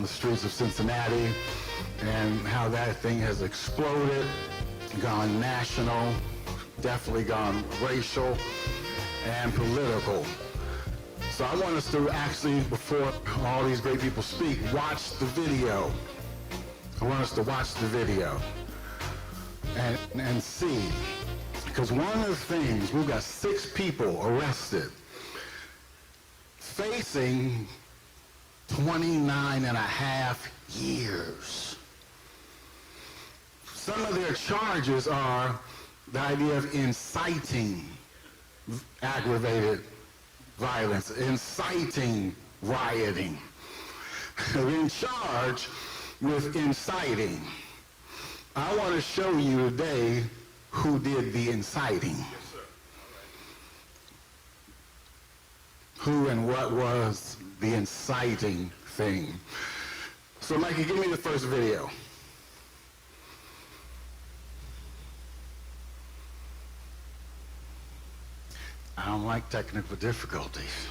on the streets of Cincinnati and how that thing has exploded, gone national, definitely gone racial and political. So I want us to actually, before all these great people speak, watch the video. I want us to watch the video and see. Because one of the things, we've got 6 people arrested facing 29 and a half years. Some of their charges are the idea of inciting aggravated violence, inciting rioting. They're in charge with inciting. I want to show you today who did the inciting. Yes, sir. Who and what was the inciting thing. So Mikey, give me the first video. I don't like technical difficulties.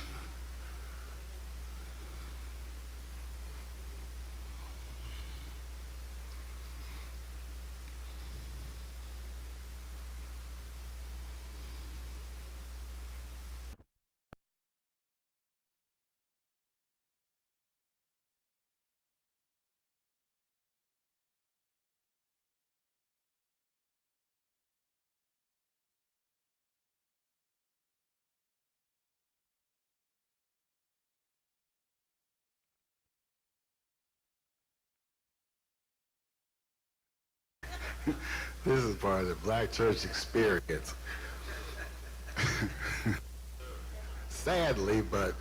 This is part of the black church experience. Sadly, but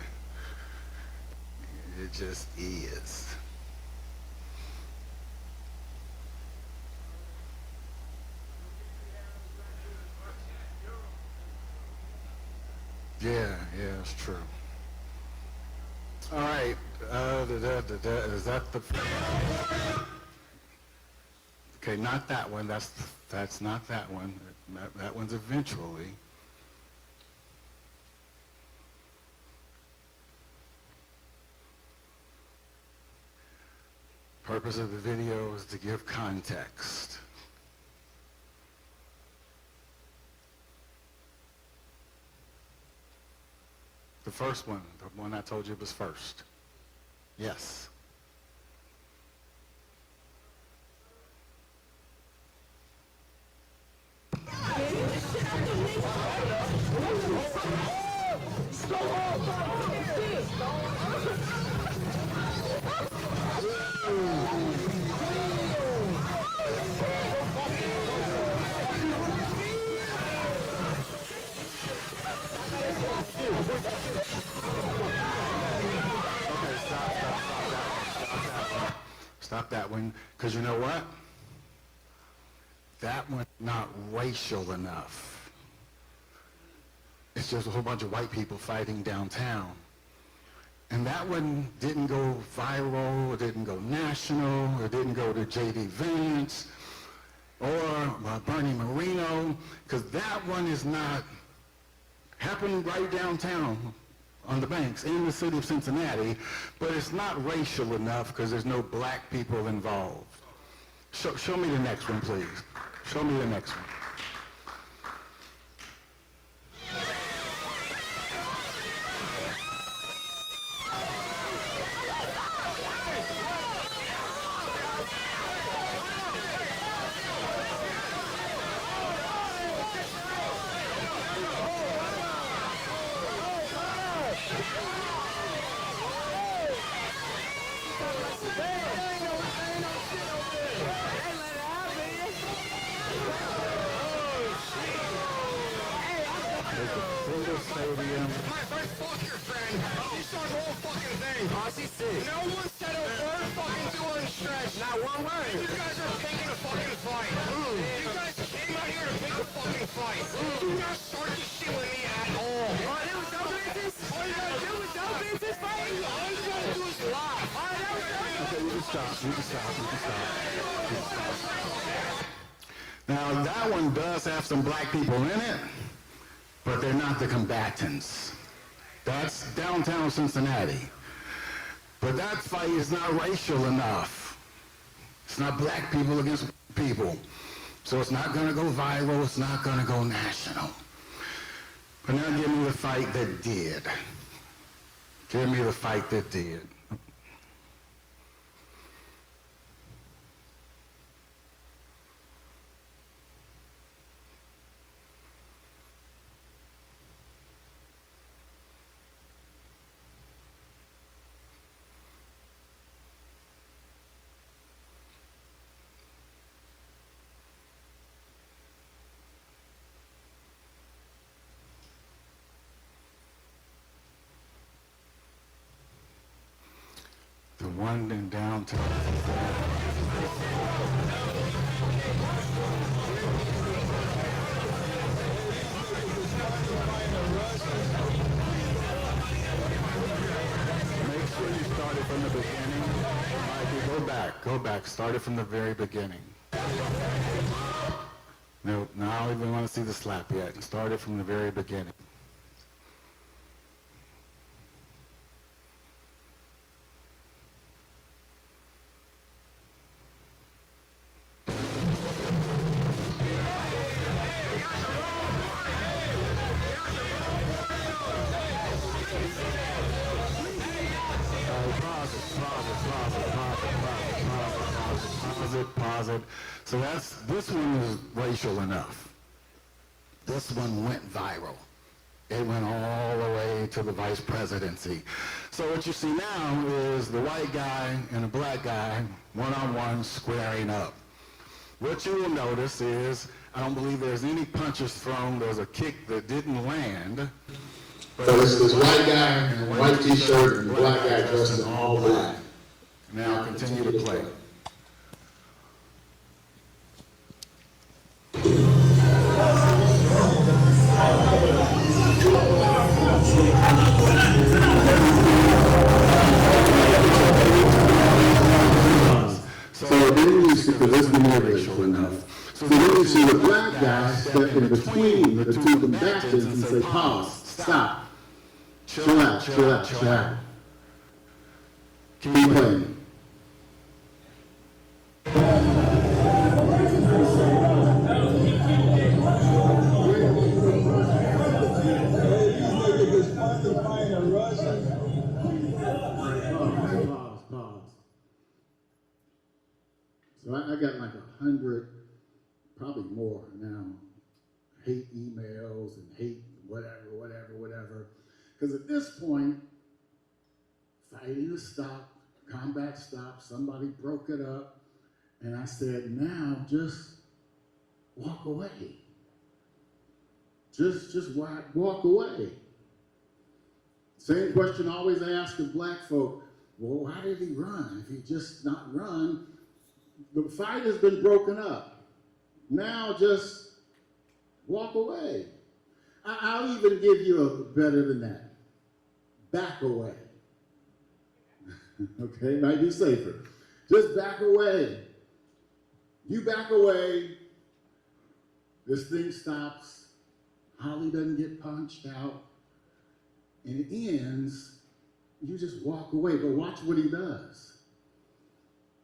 it just is. Yeah, it's true. All right, is that the... Okay, not that one. That's not that one. That one's eventually. Purpose of the video is to give context. The first one, the one I told you was first. Yes. Stop that one, because you know what? That one's not racial enough. It's just a whole bunch of white people fighting downtown. And that one didn't go viral, it didn't go national, it didn't go to J.D. Vance or Bernie Marino, because that one is not happening right downtown on the banks in the city of Cincinnati, but it's not racial enough because there's no black people involved. Show me the next one, please. Show me the next one. Stadium. My first fucker friend. You saw the whole fucking thing. No one said a word fucking to unstretched. Not one word. You guys are picking a fucking fight. You guys came out here to pick a fucking fight. Do not start this shit with me at all. Oh, there was no business? All you gotta do is no business fighting? All you gotta do is lie. Okay, you can stop. Now, that one does have some black people in it, but they're not the combatants. That's downtown Cincinnati. But that fight is not racial enough. It's not black people against white people. So it's not going to go viral. It's not going to go national. But now give me the fight that did. Give me the fight that did. The one in downtown. Make sure you started from the beginning. Mikey, go back. Start it from the very beginning. No, now I don't even want to see the slap yet. Start it from the very beginning. Pause it. So this one is racial enough. This one went viral. It went all the way to the vice presidency. So what you see now is the white guy and the black guy one-on-one squaring up. What you will notice is, I don't believe there's any punches thrown. There's a kick that didn't land. So it's this white guy in a white t-shirt and the black guy dressed in all black. Now continue to play. So then you see, because this is more racial enough. So then you see the black guy step in between the two combatants and say, pause, stop, chill out, chill out, chill out. Keep playing. Pause. So I got like 100, probably more now, hate emails and hate whatever. Because at this point, fighting has stopped, combat stopped, somebody broke it up, and I said, now just walk away. Just walk away. Same question I always ask of black folk, well, why did he run? If he just not run, the fight has been broken up. Now just walk away. I'll even give you a better than that. Back away. Okay, might be safer. Just back away. You back away, this thing stops, Holly doesn't get punched out, and it ends, you just walk away. But watch what he does.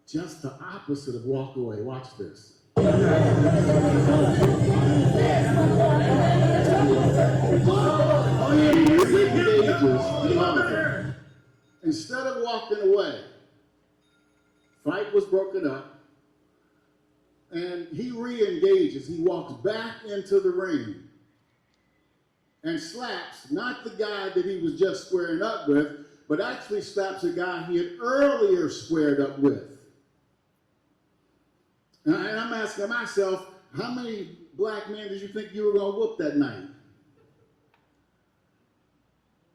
Just the opposite of walk away. Watch this. Instead of walking away, fight was broken up, and he re-engages. He walks back into the ring and slaps not the guy that he was just squaring up with, but actually slaps a guy he had earlier squared up with. And I'm asking myself, how many black men did you think you were going to whoop that night?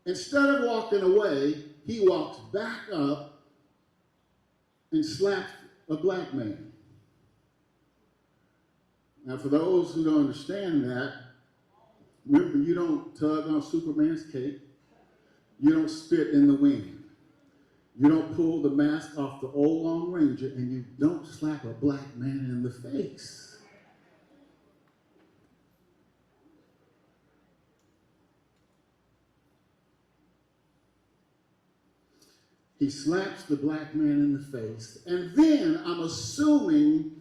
Instead of walking away, he walks back up and slaps a black man. Now, for those who don't understand that, remember, you don't tug on Superman's cape. You don't spit in the wind. You don't pull the mask off the old Long Ranger, and you don't slap a black man in the face. He slaps the black man in the face. And then I'm assuming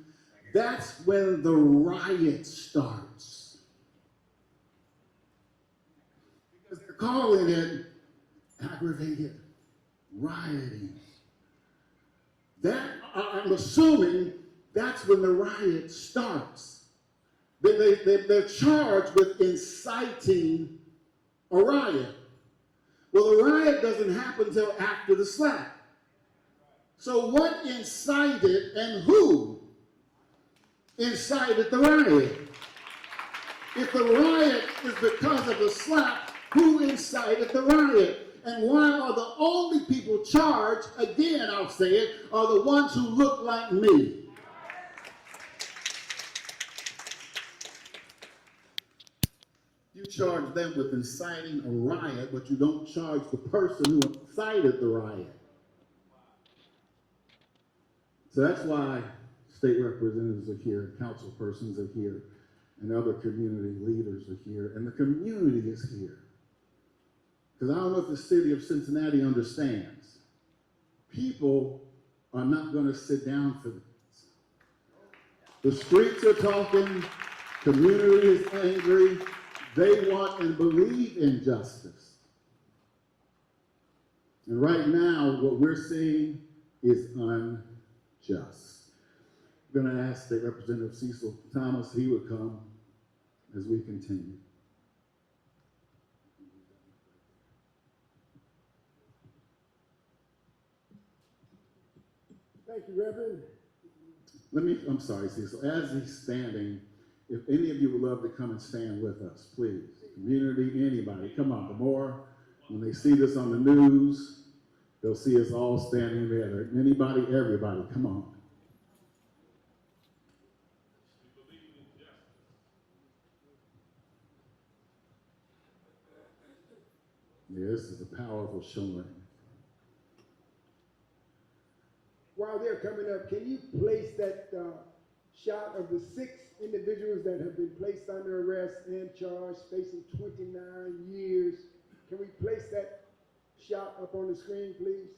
that's when the riot starts. Because they're calling it aggravated rioting. I'm assuming that's when the riot starts. They're charged with inciting a riot. Well, the riot doesn't happen until after the slap. So what incited and who incited the riot? If the riot is because of the slap, who incited the riot? And why are the only people charged, again I'll say it, are the ones who look like me? You charge them with inciting a riot, but you don't charge the person who incited the riot. So that's why state representatives are here, council persons are here, and other community leaders are here, and the community is here. Because I don't know if the city of Cincinnati understands. People are not going to sit down for this. The streets are talking, community is angry, they want and believe in justice. And right now, what we're seeing is unjust. I'm going to ask State Representative Cecil Thomas, he would come as we continue. Thank you, Reverend. I'm sorry, Cecil. As he's standing, if any of you would love to come and stand with us, please. Community, anybody, come on. The more, when they see this on the news, they'll see us all standing together. Anybody, everybody, come on. Yeah, this is a powerful showing. While they're coming up, can you place that shot of the 6 individuals that have been placed under arrest and charged, facing 29 years? Can we place that shot up on the screen, please?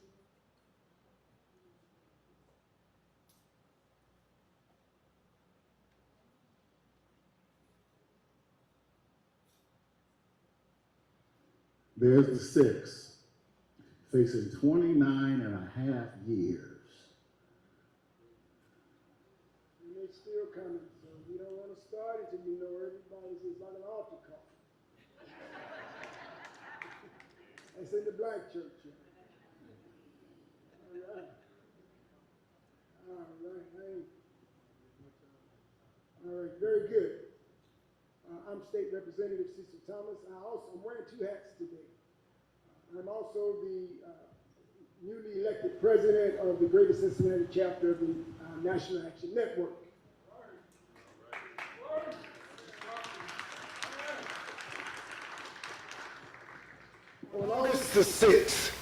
There's the 6, facing 29 and a half years. And they're still coming, so we don't want to start until you know everybody's is like an altar call. That's in the black church. All right. All right, very good. I'm State Representative Cecil Thomas. I'm wearing 2 hats today. I'm also the newly elected president of the Greater Cincinnati chapter of the National Action Network. On August the 6th,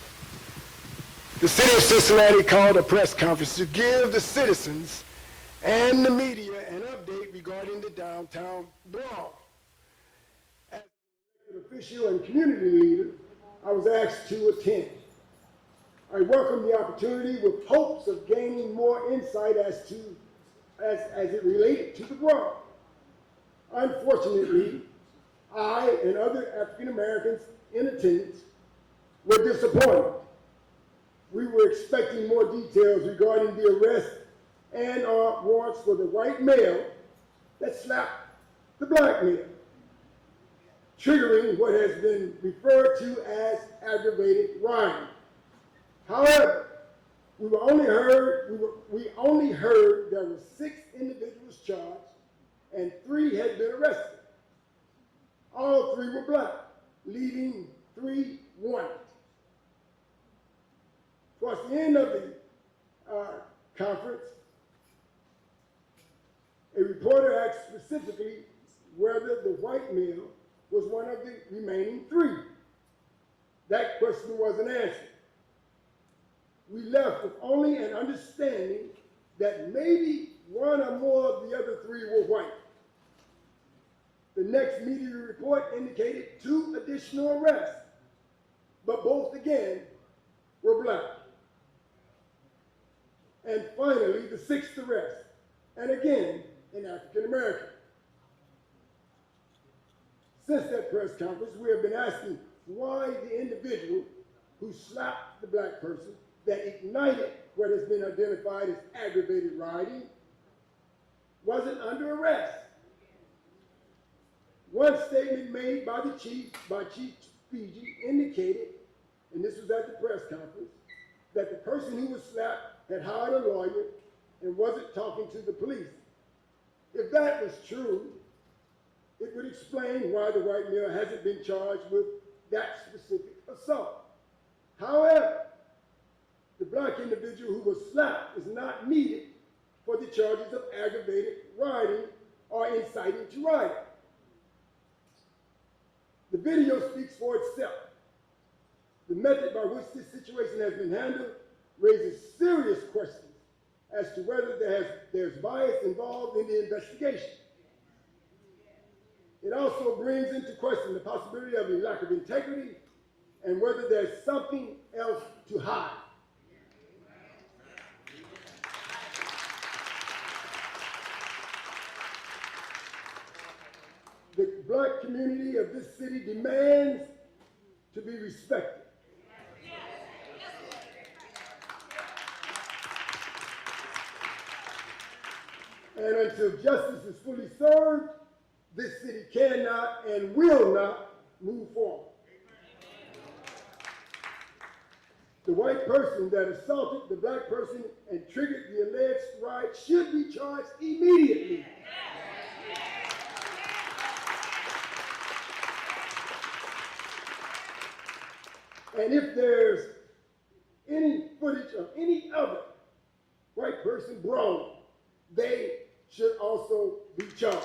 the city of Cincinnati called a press conference to give the citizens and the media an update regarding the downtown brawl. As an official and community leader, I was asked to attend. I welcome the opportunity with hopes of gaining more insight as it related to the brawl. Unfortunately, I and other African Americans in attendance were disappointed. We were expecting more details regarding the arrest and warrants for the white male that slapped the black male, triggering what has been referred to as aggravated rioting. However, we only heard there were 6 individuals charged and 3 had been arrested. All 3 were black, leaving 3 white. Towards the end of the conference, a reporter asked specifically whether the white male was one of the remaining 3. That question wasn't answered. We left with only an understanding that maybe 1 or more of the other 3 were white. The next media report indicated 2 additional arrests, but both again were black. And finally, the sixth arrest, and again, an African American. Since that press conference, we have been asking why the individual who slapped the black person that ignited what has been identified as aggravated rioting wasn't under arrest. One statement made by Chief Fiji indicated, and this was at the press conference, that the person who was slapped had hired a lawyer and wasn't talking to the police. If that was true, it would explain why the white male hasn't been charged with that specific assault. However, the black individual who was slapped is not needed for the charges of aggravated rioting or inciting to riot. The video speaks for itself. The method by which this situation has been handled raises serious questions as to whether there's bias involved in the investigation. It also brings into question the possibility of a lack of integrity and whether there's something else to hide. The black community of this city demands to be respected. And until justice is fully served, this city cannot and will not move forward. The white person that assaulted the black person and triggered the alleged riot should be charged immediately. And if there's any footage of any other white person brawl, they should also be charged.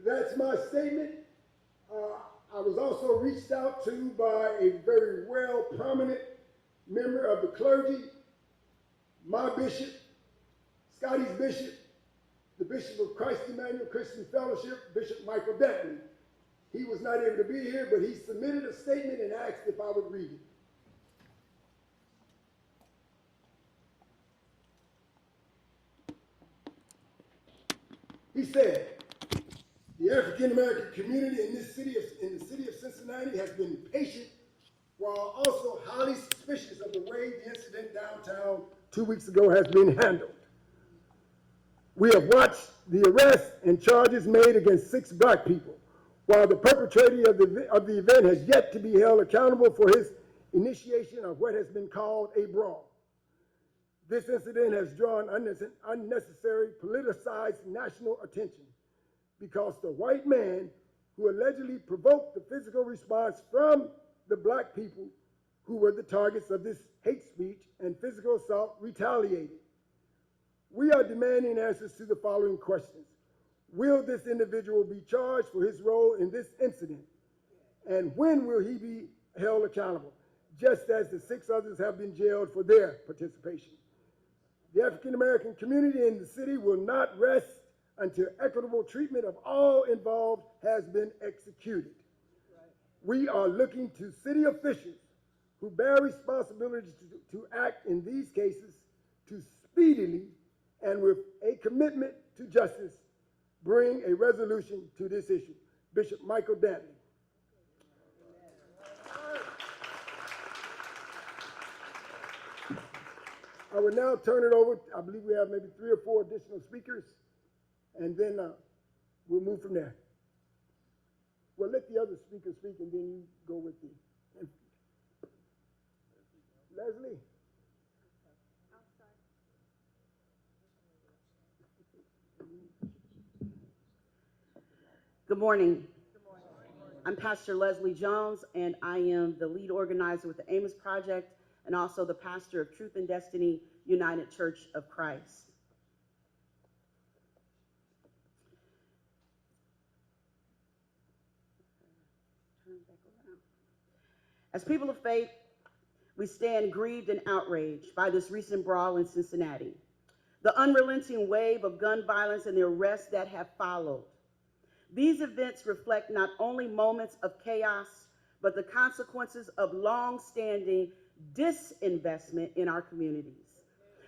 That's my statement. I was also reached out to by a very well prominent member of the clergy, my bishop, Scotty's bishop, the Bishop of Christ Emmanuel Christian Fellowship, Bishop Michael Denton. He was not able to be here, but he submitted a statement and asked if I would read it. He said, the African American community in the city of Cincinnati has been patient while also highly suspicious of the way the incident downtown 2 weeks ago has been handled. We have watched the arrest and charges made against 6 black people, while the perpetrator of the event has yet to be held accountable for his initiation of what has been called a brawl. This incident has drawn unnecessary politicized national attention because the white man who allegedly provoked the physical response from the black people who were the targets of this hate speech and physical assault retaliated. We are demanding answers to the following questions. Will this individual be charged for his role in this incident? And when will he be held accountable, just as the 6 others have been jailed for their participation? The African American community in the city will not rest until equitable treatment of all involved has been executed. We are looking to city officials who bear responsibility to act in these cases to speedily and with a commitment to justice bring a resolution to this issue. Bishop Michael Dantley. I will now turn it over. I believe we have maybe 3 or 4 additional speakers, and then we'll move from there. Well, let the other speakers speak, and then you go with the. Leslie. Good morning. I'm Pastor Leslie Jones, and I am the lead organizer with the Amos Project and also the pastor of Truth and Destiny United Church of Christ. As people of faith, we stand grieved and outraged by this recent brawl in Cincinnati, the unrelenting wave of gun violence and the arrests that have followed. These events reflect not only moments of chaos, but the consequences of long-standing disinvestment in our communities.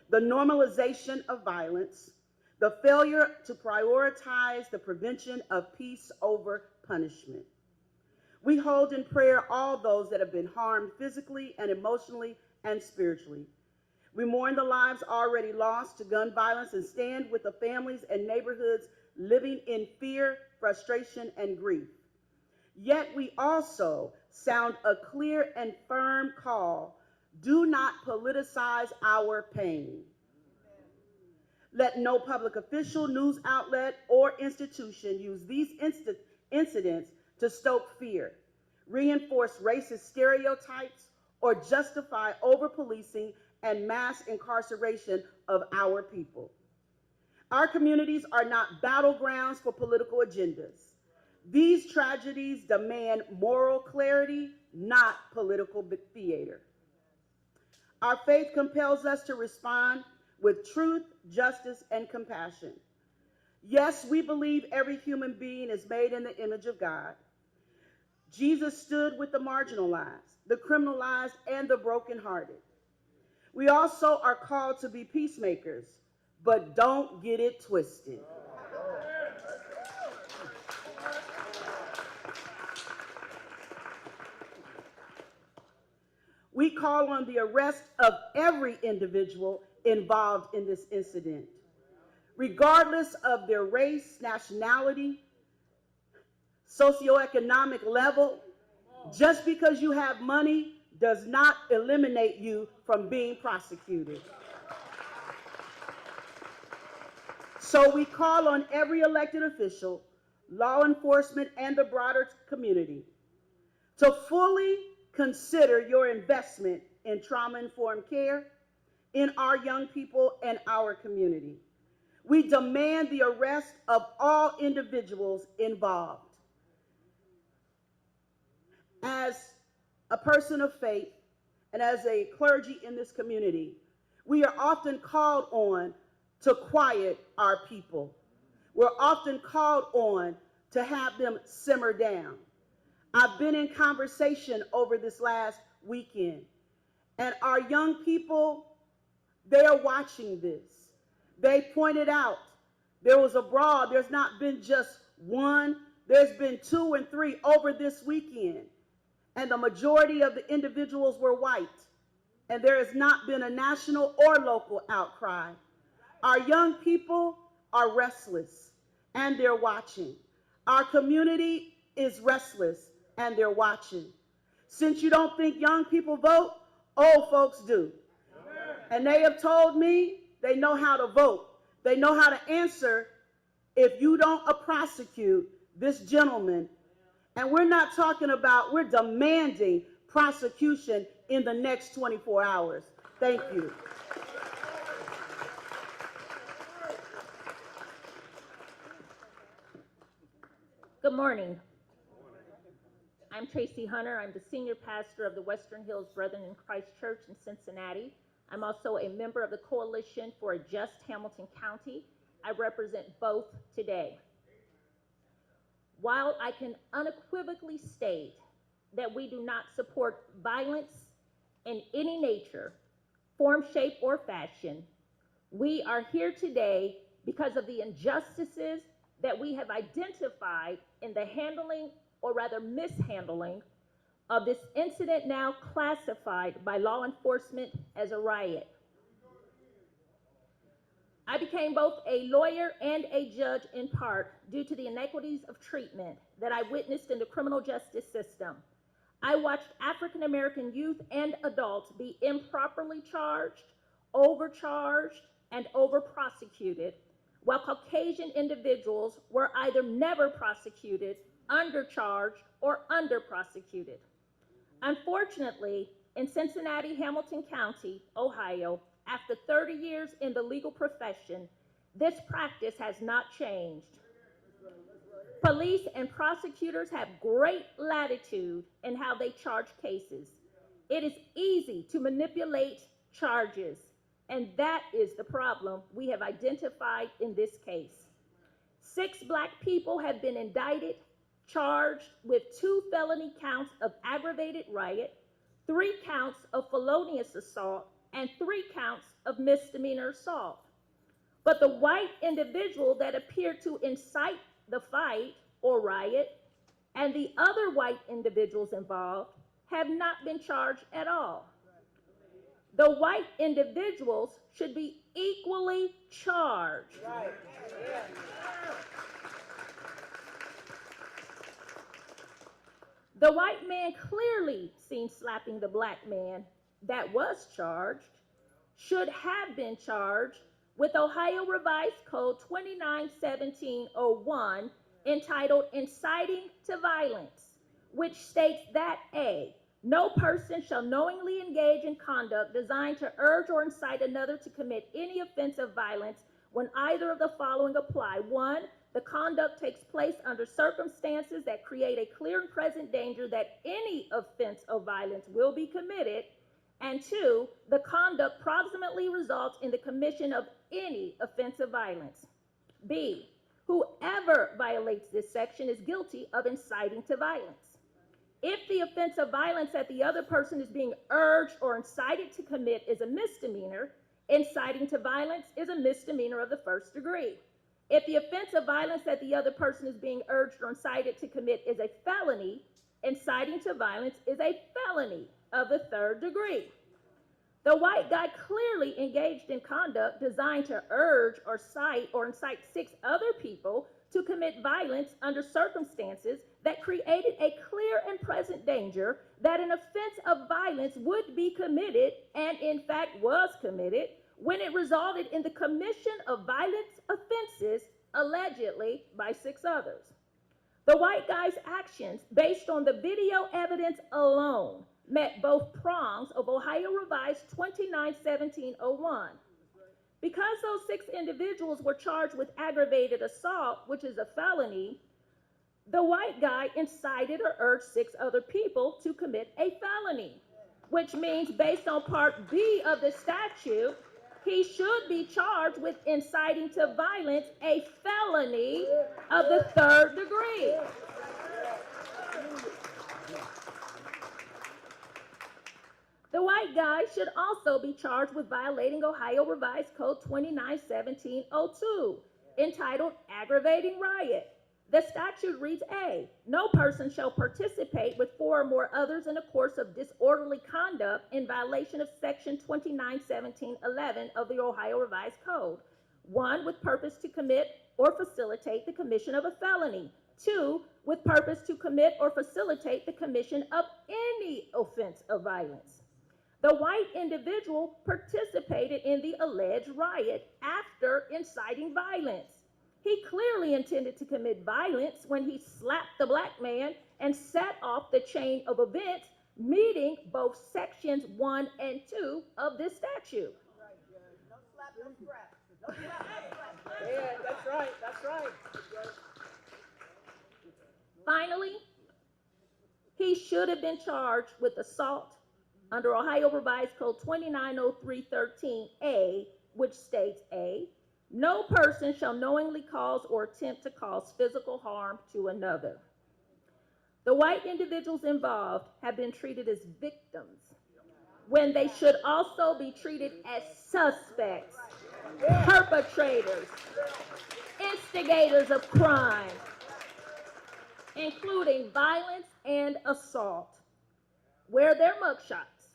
The normalization of violence, the failure to prioritize the prevention of peace over punishment. We hold in prayer all those that have been harmed physically and emotionally and spiritually. We mourn the lives already lost to gun violence and stand with the families and neighborhoods living in fear, frustration, and grief. Yet we also sound a clear and firm call: do not politicize our pain. Let no public official, news outlet, or institution use these incidents to stoke fear, reinforce racist stereotypes, or justify over-policing and mass incarceration of our people. Our communities are not battlegrounds for political agendas. These tragedies demand moral clarity, not political theater. Our faith compels us to respond with truth, justice, and compassion. Yes, we believe every human being is made in the image of God. Jesus stood with the marginalized, the criminalized, and the brokenhearted. We also are called to be peacemakers, but don't get it twisted. We call on the arrest of every individual involved in this incident, regardless of their race, nationality, socioeconomic level. Just because you have money does not eliminate you from being prosecuted. So we call on every elected official, law enforcement, and the broader community to fully consider your investment in trauma-informed care, in our young people, and our community. We demand the arrest of all individuals involved. As a person of faith and as a clergy in this community, we are often called on to quiet our people. We're often called on to have them simmer down. I've been in conversation over this last weekend, and our young people, they are watching this. They pointed out there was a brawl. There's not been just one, there's been 2 and 3 over this weekend, and the majority of the individuals were white, and there has not been a national or local outcry. Our young people are restless, and they're watching. Our community is restless, and they're watching. Since you don't think young people vote, old folks do. And they have told me they know how to vote. They know how to answer if you don't prosecute this gentleman. And we're not talking about, we're demanding prosecution in the next 24 hours. Thank you. Good morning. I'm Tracy Hunter. I'm the senior pastor of the Western Hills Brethren in Christ Church in Cincinnati. I'm also a member of the Coalition for a Just Hamilton County. I represent both today. While I can unequivocally state that we do not support violence in any nature, form, shape, or fashion, we are here today because of the injustices that we have identified in the handling, or rather mishandling, of this incident now classified by law enforcement as a riot. I became both a lawyer and a judge in part due to the inequities of treatment that I witnessed in the criminal justice system. I watched African American youth and adults be improperly charged, overcharged, and over-prosecuted, while Caucasian individuals were either never prosecuted, undercharged, or under-prosecuted. Unfortunately, in Cincinnati, Hamilton County, Ohio, after 30 years in the legal profession, this practice has not changed. Police and prosecutors have great latitude in how they charge cases. It is easy to manipulate charges, and that is the problem we have identified in this case. 6 Black people have been indicted, charged with 2 felony counts of aggravated riot, 3 counts of felonious assault, and 3 counts of misdemeanor assault. But the white individual that appeared to incite the fight or riot and the other white individuals involved have not been charged at all. The white individuals should be equally charged. Right. The white man clearly seen slapping the black man that was charged should have been charged with Ohio Revised Code 291701 entitled Inciting to Violence, which states that A, no person shall knowingly engage in conduct designed to urge or incite another to commit any offense of violence when either of the following apply. 1, the conduct takes place under circumstances that create a clear and present danger that any offense of violence will be committed. And 2, the conduct proximately results in the commission of any offense of violence. B, whoever violates this section is guilty of inciting to violence. If the offense of violence that the other person is being urged or incited to commit is a misdemeanor, inciting to violence is a misdemeanor of the first degree. If the offense of violence that the other person is being urged or incited to commit is a felony, inciting to violence is a felony of the third degree. The white guy clearly engaged in conduct designed to urge or incite 6 other people to commit violence under circumstances that created a clear and present danger that an offense of violence would be committed, and in fact was committed, when it resulted in the commission of violence offenses allegedly by 6 others. The white guy's actions, based on the video evidence alone, met both prongs of Ohio Revised 291701. Because those 6 individuals were charged with aggravated assault, which is a felony, the white guy incited or urged 6 other people to commit a felony, which means based on Part B of the statute, he should be charged with inciting to violence, a felony of the third degree. The white guy should also be charged with violating Ohio Revised Code 291702, entitled Aggravating Riot. The statute reads A, no person shall participate with 4 or more others in a course of disorderly conduct in violation of section 291711 of the Ohio Revised Code. 1, with purpose to commit or facilitate the commission of a felony. 2, with purpose to commit or facilitate the commission of any offense of violence. The white individual participated in the alleged riot after inciting violence. He clearly intended to commit violence when he slapped the black man and set off the chain of events, meeting both sections 1 and 2 of this statute. No slap, no scrap. No slap, no scrap. Yeah, that's right, that's right. Finally, he should have been charged with assault under Ohio Revised Code 290313A, which states A, no person shall knowingly cause or attempt to cause physical harm to another. The white individuals involved have been treated as victims when they should also be treated as suspects, perpetrators, instigators of crime, including violence and assault. Where are their mugshots?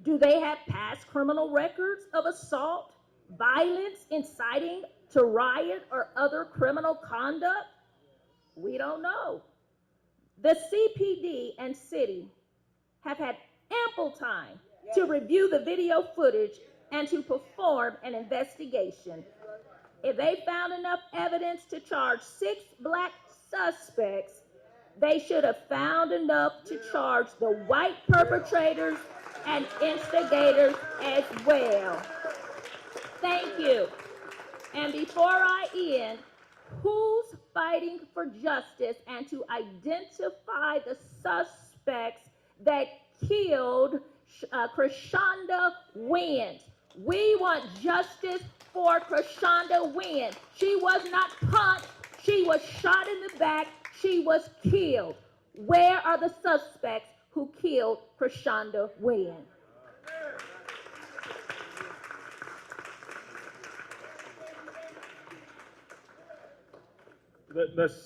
Do they have past criminal records of assault, violence, inciting to riot, or other criminal conduct? We don't know. The CPD and city have had ample time to review the video footage and to perform an investigation. If they found enough evidence to charge 6 black suspects, they should have found enough to charge the white perpetrators and instigators as well. Thank you. And before I end, who's fighting for justice and to identify the suspects that killed Krishanda Wins? We want justice for Krishanda Wins. She was not punched. She was shot in the back. She was killed. Where are the suspects who killed Krishanda Wynn?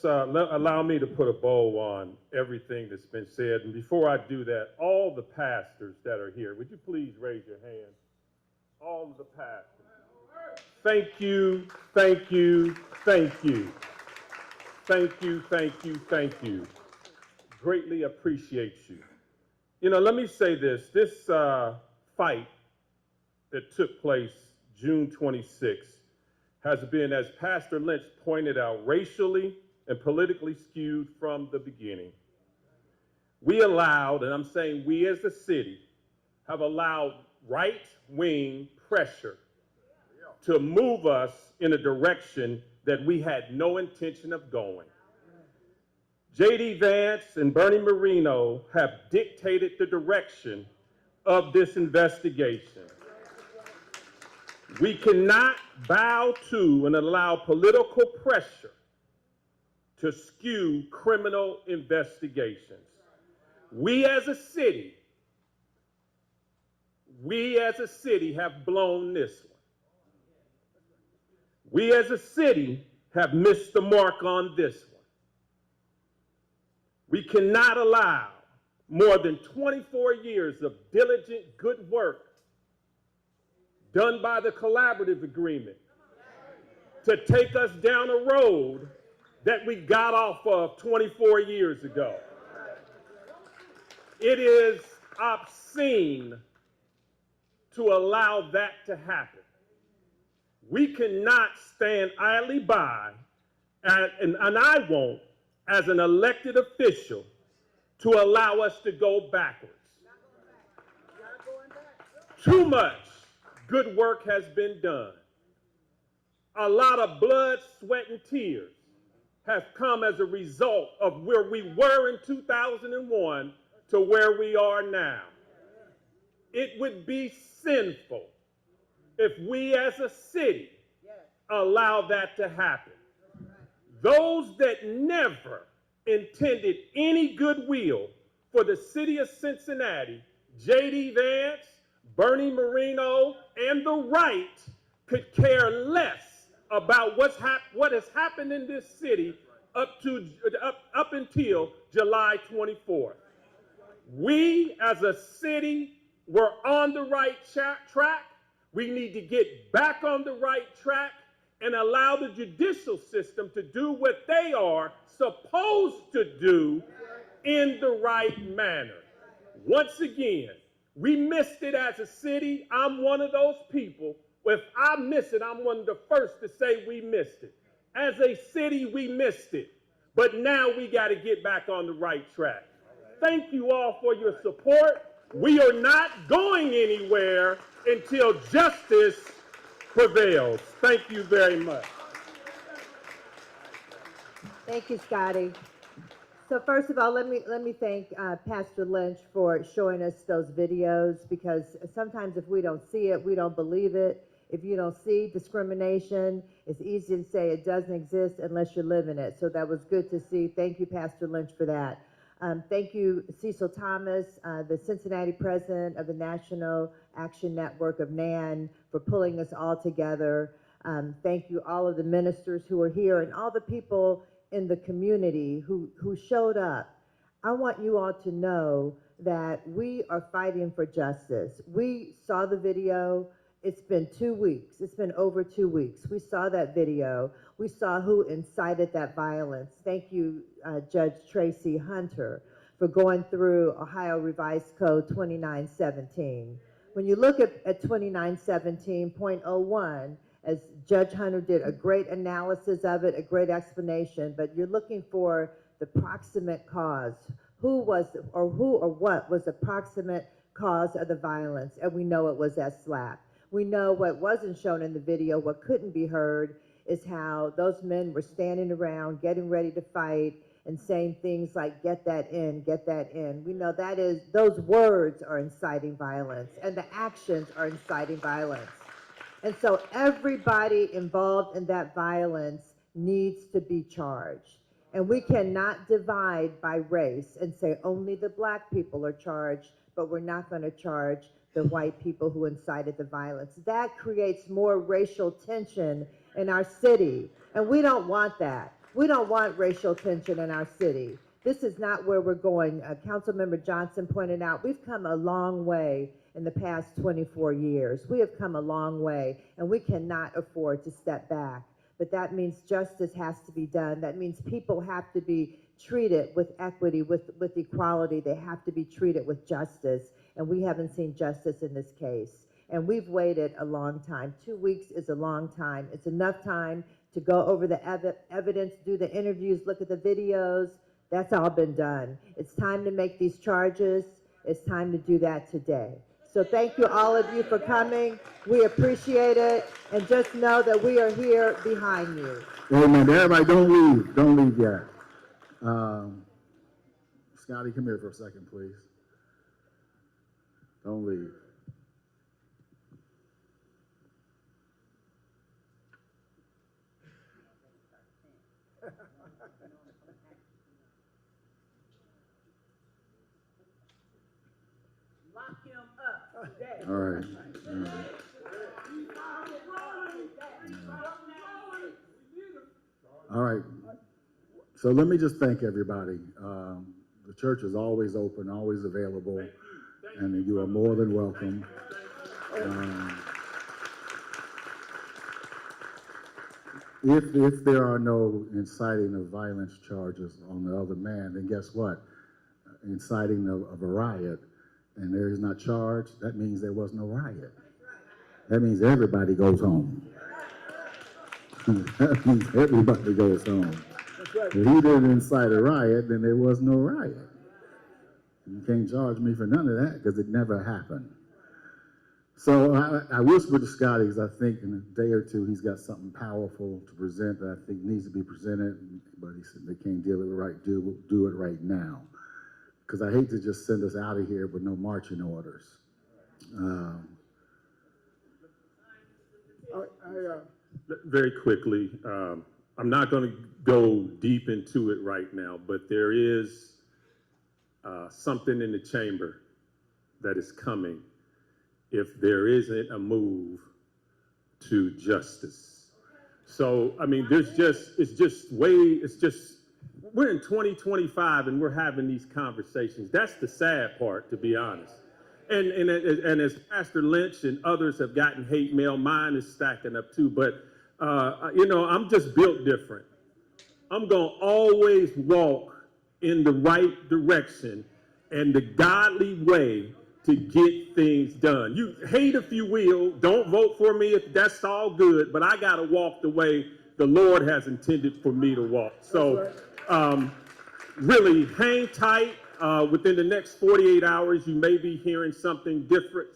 Allow me to put a bow on everything that's been said. And before I do that, all the pastors that are here, would you please raise your hand? All of the pastors. Thank you, thank you, thank you. Thank you, thank you, thank you. Greatly appreciate you. You know, let me say this. This fight that took place June 26th has been, as Pastor Lynch pointed out, racially and politically skewed from the beginning. We allowed, and I'm saying we as a city, have allowed right-wing pressure to move us in a direction that we had no intention of going. J.D. Vance and Bernie Moreno have dictated the direction of this investigation. We cannot bow to and allow political pressure to skew criminal investigations. We as a city have blown this one. We as a city have missed the mark on this one. We cannot allow more than 24 years of diligent, good work done by the collaborative agreement to take us down a road that we got off of 24 years ago. It is obscene to allow that to happen. We cannot stand idly by, and I won't, as an elected official, to allow us to go backwards. Too much good work has been done. A lot of blood, sweat, and tears have come as a result of where we were in 2001 to where we are now. It would be sinful if we as a city allow that to happen. Those that never intended any goodwill for the city of Cincinnati, J.D. Vance, Bernie Moreno, and the right could care less about what has happened in this city up until July 24th. We as a city were on the right track. We need to get back on the right track and allow the judicial system to do what they are supposed to do in the right manner. Once again, we missed it as a city. I'm one of those people. If I miss it, I'm one of the first to say we missed it. As a city, we missed it. But now we got to get back on the right track. Thank you all for your support. We are not going anywhere until justice prevails. Thank you very much. Thank you, Scotty. So first of all, let me thank Pastor Lynch for showing us those videos, because sometimes if we don't see it, we don't believe it. If you don't see discrimination, it's easy to say it doesn't exist unless you live in it. So that was good to see. Thank you, Pastor Lynch, for that. Thank you, Cecil Thomas, the Cincinnati president of the National Action Network of NAN, for pulling us all together. Thank you, all of the ministers who are here and all the people in the community who showed up. I want you all to know that we are fighting for justice. We saw the video. It's been 2 weeks. It's been over 2 weeks. We saw that video. We saw who incited that violence. Thank you, Judge Tracy Hunter, for going through Ohio Revised Code 2917. When you look at 2917.01, as Judge Hunter did a great analysis of it, a great explanation, but you're looking for the proximate cause. Who or what was the proximate cause of the violence? And we know it was that slap. We know what wasn't shown in the video, what couldn't be heard, is how those men were standing around, getting ready to fight, and saying things like, get that in, get that in. We know those words are inciting violence, and the actions are inciting violence. And so everybody involved in that violence needs to be charged. And we cannot divide by race and say only the black people are charged, but we're not going to charge the white people who incited the violence. That creates more racial tension in our city, and we don't want that. We don't want racial tension in our city. This is not where we're going. Councilmember Johnson pointed out, we've come a long way in the past 24 years. We have come a long way, and we cannot afford to step back. But that means justice has to be done. That means people have to be treated with equity, with equality. They have to be treated with justice. And we haven't seen justice in this case. And we've waited a long time. 2 weeks is a long time. It's enough time to go over the evidence, do the interviews, look at the videos. That's all been done. It's time to make these charges. It's time to do that today. So thank you, all of you, for coming. We appreciate it. And just know that we are here behind you. Amen. Everybody, don't leave. Don't leave yet. Scotty, come here for a second, please. Don't leave. Lock him up today. All right. All right. So let me just thank everybody. The church is always open, always available, and you are more than welcome. If there are no inciting of violence charges on the other man, then guess what? Inciting of a riot, and there is not charged, that means there was no riot. That means everybody goes home. That means everybody goes home. If he didn't incite a riot, then there was no riot. You can't charge me for none of that because it never happened. So I whispered to Scotty because I think in a day or two he's got something powerful to present that I think needs to be presented, but he said they can't do it right now. Because I hate to just send us out of here with no marching orders. Very quickly, I'm not going to go deep into it right now, but there is something in the chamber that is coming if there isn't a move to justice. So, I mean, we're in 2025 and we're having these conversations. That's the sad part, to be honest. And as Pastor Lynch and others have gotten hate mail, mine is stacking up too. But, I'm just built different. I'm going to always walk in the right direction and the godly way to get things done. You hate if you will. Don't vote for me if that's all good. But I got to walk the way the Lord has intended for me to walk. So really hang tight. Within the next 48 hours, you may be hearing something different,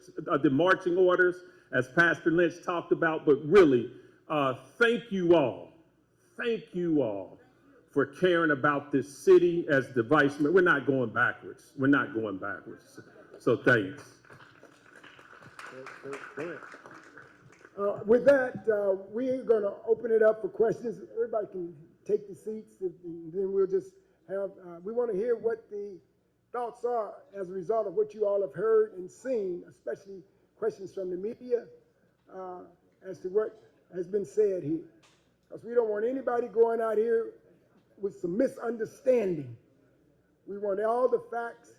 the marching orders, as Pastor Lynch talked about. But really, thank you all for caring about this city as the vice mayor. We're not going backwards. We're not going backwards. So thanks. With that, we're going to open it up for questions. Everybody can take the seats, and then we'll just have, we want to hear what the thoughts are as a result of what you all have heard and seen, especially questions from the media as to what has been said here. Because we don't want anybody going out here with some misunderstanding. We want all the facts.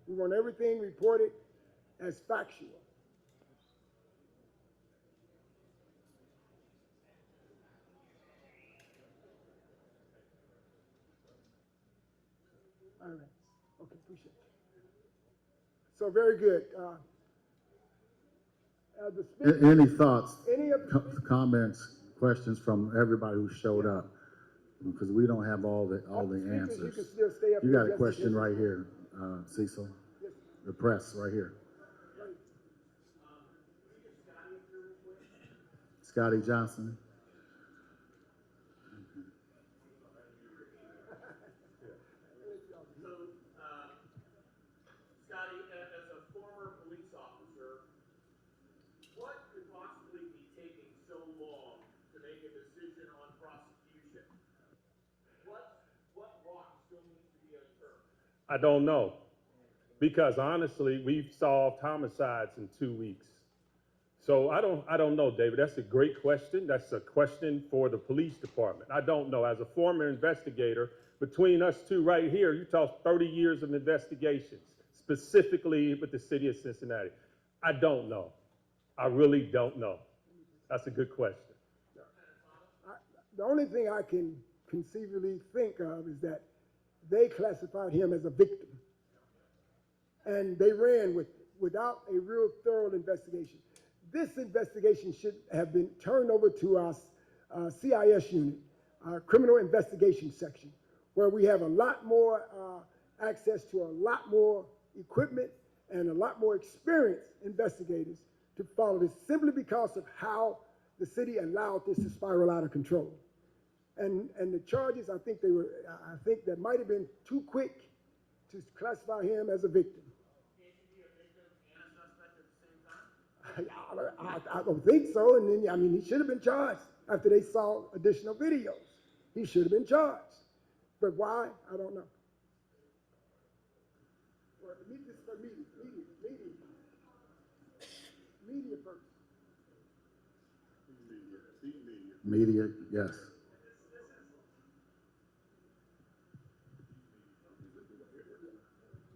We want everything reported as factual. All right. Okay, appreciate it. So very good. Any thoughts, comments, questions from everybody who showed up? Because we don't have all the answers. You got a question right here, Cecil. Yes. The press right here. Scotty Johnson. Scotty, as a former police officer, what could possibly be taking so long to make a decision on prosecution? What I don't know. Because honestly, we've solved homicides in 2 weeks. So I don't know, David. That's a great question. That's a question for the police department. I don't know. As a former investigator, between us two right here, you talk 30 years of investigations, specifically with the city of Cincinnati. I don't know. I really don't know. That's a good question. The only thing I can conceivably think of is that they classified him as a victim. And they ran with it without a real thorough investigation. This investigation should have been turned over to our CIS unit, our criminal investigation section, where we have a lot more access to a lot more equipment and a lot more experienced investigators to follow this, simply because of how the city allowed this to spiral out of control. And the charges, I think that might have been too quick to classify him as a victim. I don't think so. And then, I mean, he should have been charged after they saw additional videos. He should have been charged. But why? I don't know. Media first. Media, yes.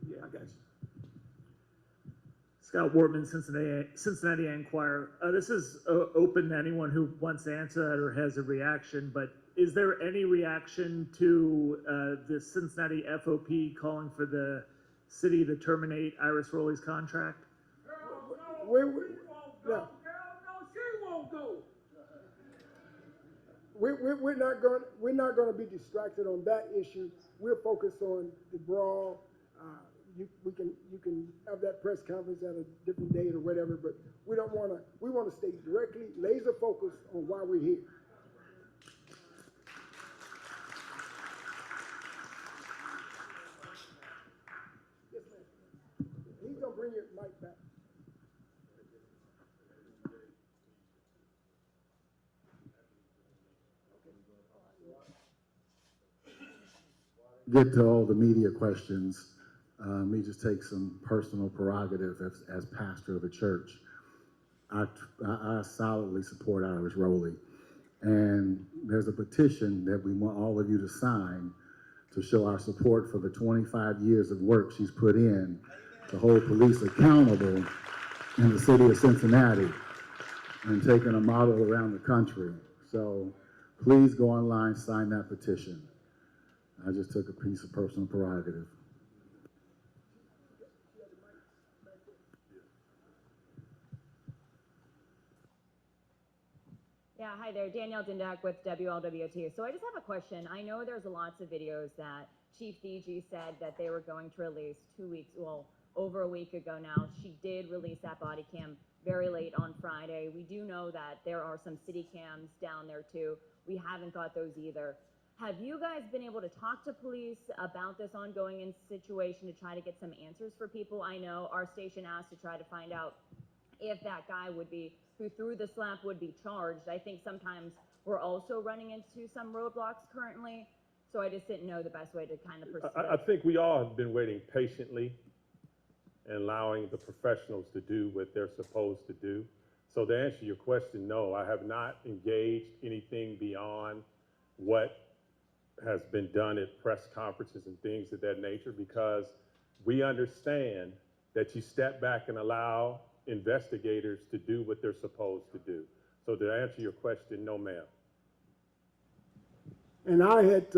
Yeah, I got you. Scott Wortman, Cincinnati Enquirer. This is open to anyone who wants to answer that or has a reaction, but is there any reaction to the Cincinnati FOP calling for the city to terminate Iris Rowley's contract? No, she won't go. We're not going to be distracted on that issue. We're focused on the brawl. You can have that press conference at a different date or whatever, but we want to stay directly laser focused on why we're here. Yes, ma'am. He's gonna bring your mic back. Get to all the media questions. Let me just take some personal prerogative as pastor of the church. I solidly support Iris Rowley. And there's a petition that we want all of you to sign to show our support for the 25 years of work she's put in to hold police accountable in the city of Cincinnati and taking a model around the country. So please go online, sign that petition. I just took a piece of personal prerogative. Yeah, hi there, Danielle Dindak with WLWT. So I just have a question. I know there's lots of videos that Chief DG said that they were going to release 2 weeks, well, over a week ago now. She did release that body cam very late on Friday. We do know that there are some city cams down there too. We haven't got those either. Have you guys been able to talk to police about this ongoing situation to try to get some answers for people? I know our station asked to try to find out if that guy who threw the slap would be charged. I think sometimes we're also running into some roadblocks currently, so I just didn't know the best way to kind of proceed. I think we all have been waiting patiently and allowing the professionals to do what they're supposed to do. So to answer your question, no, I have not engaged anything beyond what has been done at press conferences and things of that nature, because we understand that you step back and allow investigators to do what they're supposed to do. So to answer your question, no, ma'am. And I had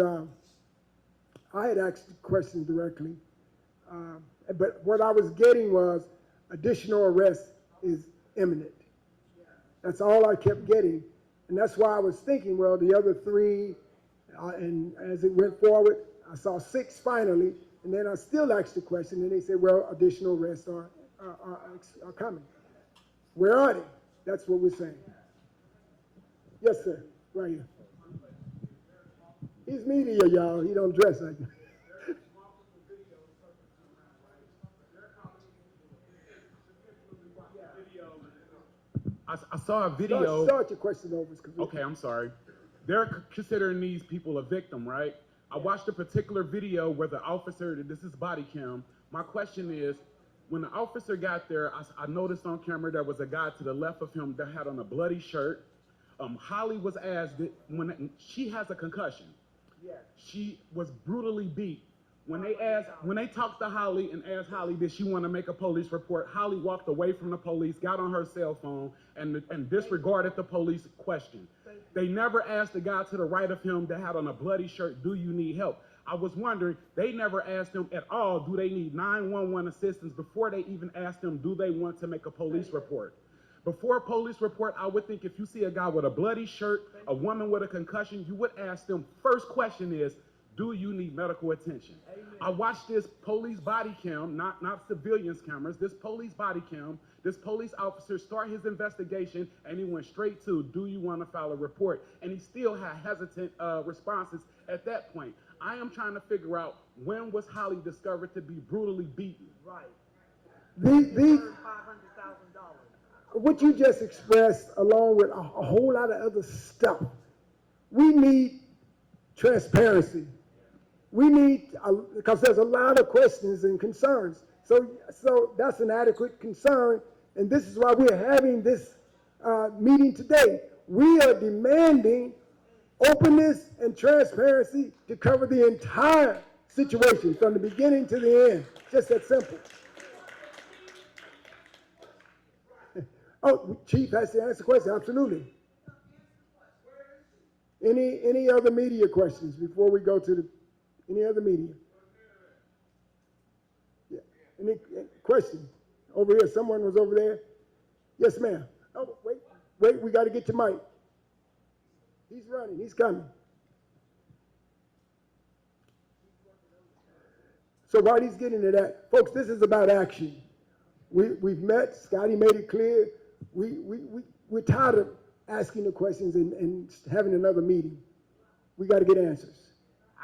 asked the question directly, but what I was getting was additional arrest is imminent. That's all I kept getting, and that's why I was thinking, well, the other three, and as it went forward, I saw 6 finally, and then I still asked the question, and they said, well, additional arrests are coming. Where are they? That's what we're saying. Yes, sir. Right here. He's media, y'all. He don't dress like that. I saw a video. Start your question over. Okay, I'm sorry. They're considering these people a victim, right? I watched a particular video where the officer, this is body cam. My question is, when the officer got there, I noticed on camera there was a guy to the left of him that had on a bloody shirt. Holly was asked, when she has a concussion. She was brutally beat. When they talked to Holly and asked Holly, did she want to make a police report, Holly walked away from the police, got on her cell phone, and disregarded the police question. They never asked the guy to the right of him that had on a bloody shirt, do you need help? I was wondering, they never asked them at all, do they need 911 assistance before they even asked them, do they want to make a police report? Before a police report, I would think if you see a guy with a bloody shirt, a woman with a concussion, you would ask them, first question is, do you need medical attention? Amen. I watched this police body cam, not civilians cameras, this police body cam, this police officer start his investigation, and he went straight to, do you want to file a report? And he still had hesitant responses at that point. I am trying to figure out, when was Holly discovered to be brutally beaten? Right. What you just expressed, along with a whole lot of other stuff, we need transparency. We need, because there's a lot of questions and concerns. So that's an adequate concern, and this is why we're having this meeting today. We are demanding openness and transparency to cover the entire situation from the beginning to the end. Just that simple. Oh, Chief has to answer the question. Absolutely. Any other media questions before we go to any other media? Yeah. Any question? Over here, someone was over there. Yes, ma'am. Oh, wait, we got to get to Mike. He's running, he's coming. So while he's getting to that, folks, this is about action. We've met, Scotty made it clear. We're tired of asking the questions and having another meeting. We got to get answers.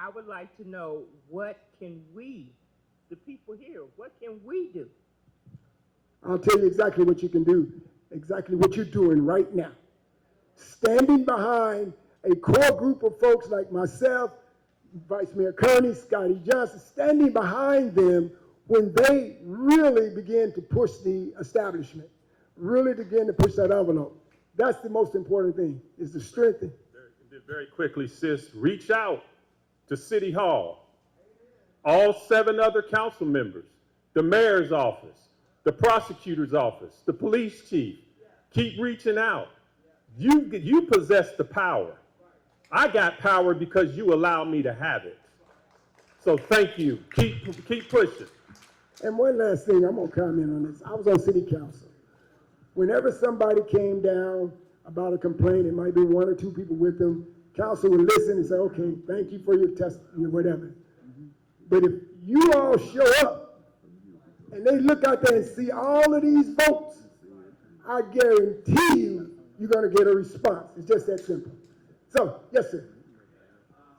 I would like to know, what can we, the people here, what can we do? I'll tell you exactly what you can do, exactly what you're doing right now. Standing behind a core group of folks like myself, Vice Mayor Kearney, Scotty Johnson, standing behind them when they really begin to push the establishment, really begin to push that envelope. That's the most important thing, is to strengthen. Very quickly, sis, reach out to City Hall, all 7 other council members, the mayor's office, the prosecutor's office, the police chief. Keep reaching out. You possess the power. I got power because you allowed me to have it. So thank you. Keep pushing. And one last thing, I'm going to comment on this. I was on city council. Whenever somebody came down about a complaint, it might be 1 or 2 people with them, council would listen and say, okay, thank you for your testimony, whatever. But if you all show up and they look out there and see all of these votes, I guarantee you, you're going to get a response. It's just that simple. So, yes, sir.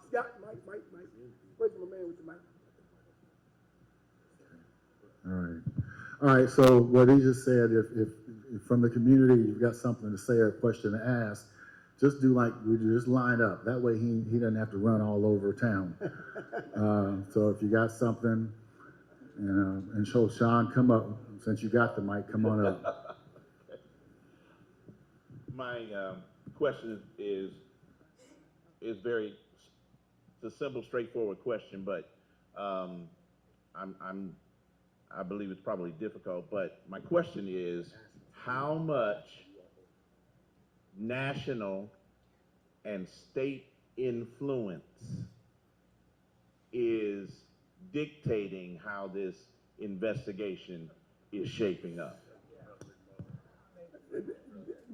Scott, Mike. Where's my man with the mic? All right, so what he just said, if from the community you've got something to say or a question to ask, just do like we just line up. That way he doesn't have to run all over town. So if you got something, and so Sean, come up. Since you got the mic, come on up. My question is very, it's a simple, straightforward question, but I believe it's probably difficult. But my question is, how much national and state influence is dictating how this investigation is shaping up?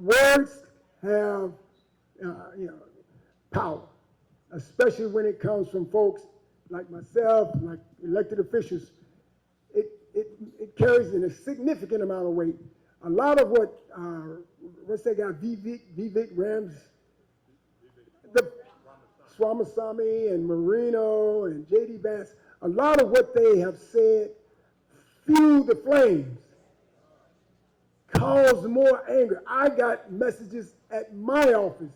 Words have, power, especially when it comes from folks like myself, like elected officials. It carries in a significant amount of weight. A lot of what's that guy, Vivek Rams, the Swamasamy and Marino and J.D. Vance, a lot of what they have said fuel the flames, cause more anger. I got messages at my office,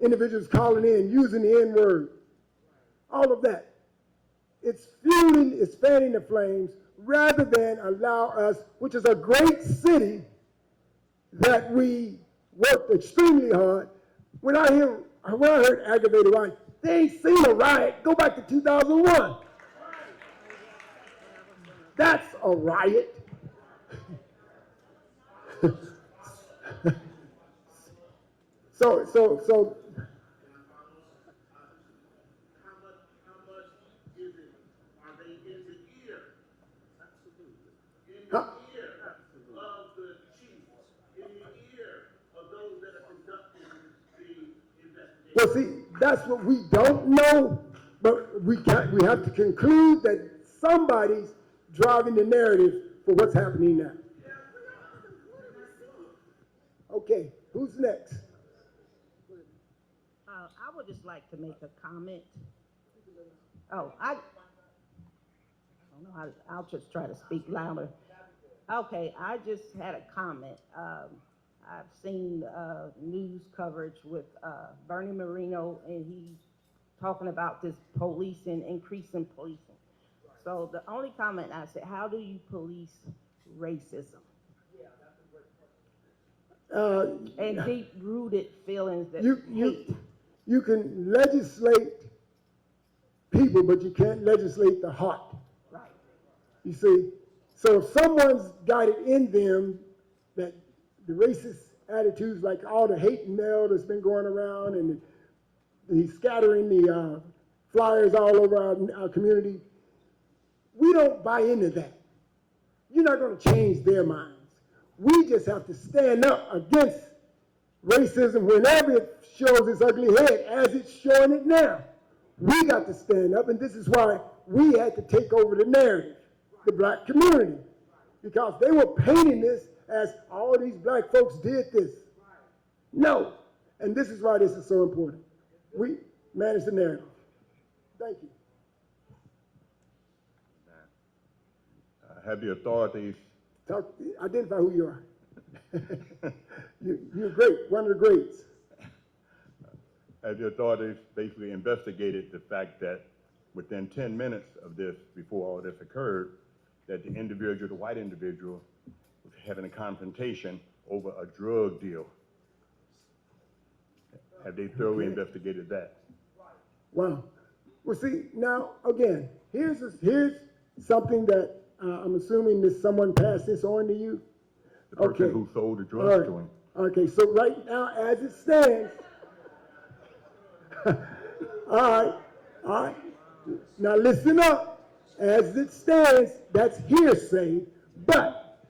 individuals calling in, using the N-word. all of that. It's fueling, it's fanning the flames, rather than allow us, which is a great city that we worked extremely hard. When I heard aggravated riot, they ain't seen a riot. Go back to 2001. That's a riot. So well, see, that's what we don't know, but we have to conclude that somebody's driving the narrative for what's happening now. Okay, who's next? I would just like to make a comment. Oh, I don't know how, I'll just try to speak louder. Okay, I just had a comment. I've seen news coverage with Bernie Moreno, and he's talking about this policing, increasing policing. So the only comment I said, how do you police racism? And deep-rooted feelings that hate. You can legislate people, but you can't legislate the heart. Right. You see, so if someone's got it in them that the racist attitudes, like all the hate mail that's been going around and the scattering the flyers all over our community, we don't buy into that. You're not going to change their minds. We just have to stand up against racism whenever it shows its ugly head, as it's showing it now. We got to stand up, and this is why we had to take over the narrative, the black community, because they were painting this as all these black folks did this. No, and this is why this is so important. We manage the narrative. Thank you. Have the authorities Identify who you are. You're great, one of the greats. Have the authorities basically investigated the fact that within 10 minutes of this, before all this occurred, that the individual, the white individual, was having a confrontation over a drug deal? Have they thoroughly investigated that? Wow. Well, see, now, again, here's something that I'm assuming that someone passed this on to you. The person who sold the drugs to him. Okay, so right now, as it stands, all right. Now listen up. As it stands, that's hearsay, but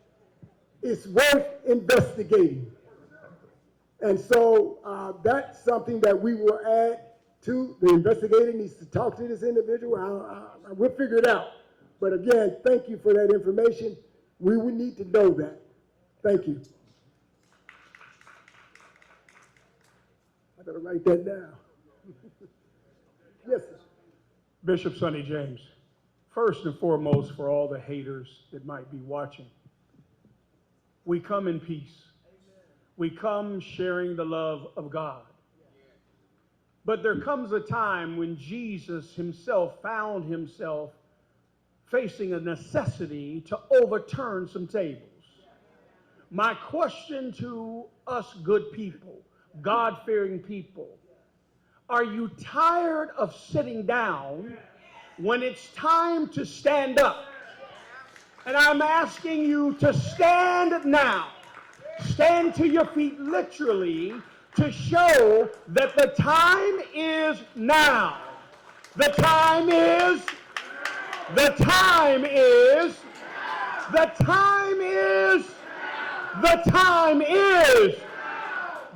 it's worth investigating. And so that's something that we will add to. The investigator needs to talk to this individual. We'll figure it out. But again, thank you for that information. We would need to know that. Thank you. I gotta write that down. Yes, sir. Bishop Sonny James, first and foremost, for all the haters that might be watching, we come in peace. We come sharing the love of God. But there comes a time when Jesus himself found himself facing a necessity to overturn some tables. My question to us good people, God-fearing people, are you tired of sitting down when it's time to stand up? And I'm asking you to stand now. Stand to your feet literally to show that the time is now. The time is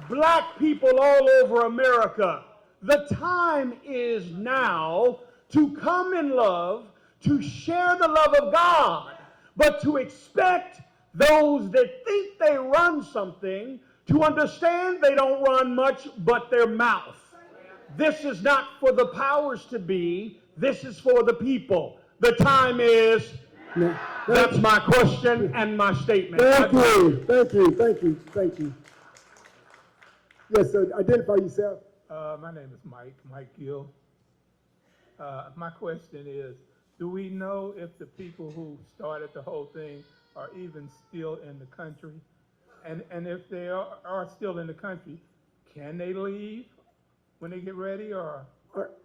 black people all over America. The time is now to come in love, to share the love of God, but to expect those that think they run something to understand they don't run much but their mouth. This is not for the powers to be. This is for the people. The time is. No. That's my question and my statement. Thank you. Yes, sir. Identify yourself. My name is Mike Gill. My question is, do we know if the people who started the whole thing are even still in the country? And if they are still in the country, can they leave when they get ready, or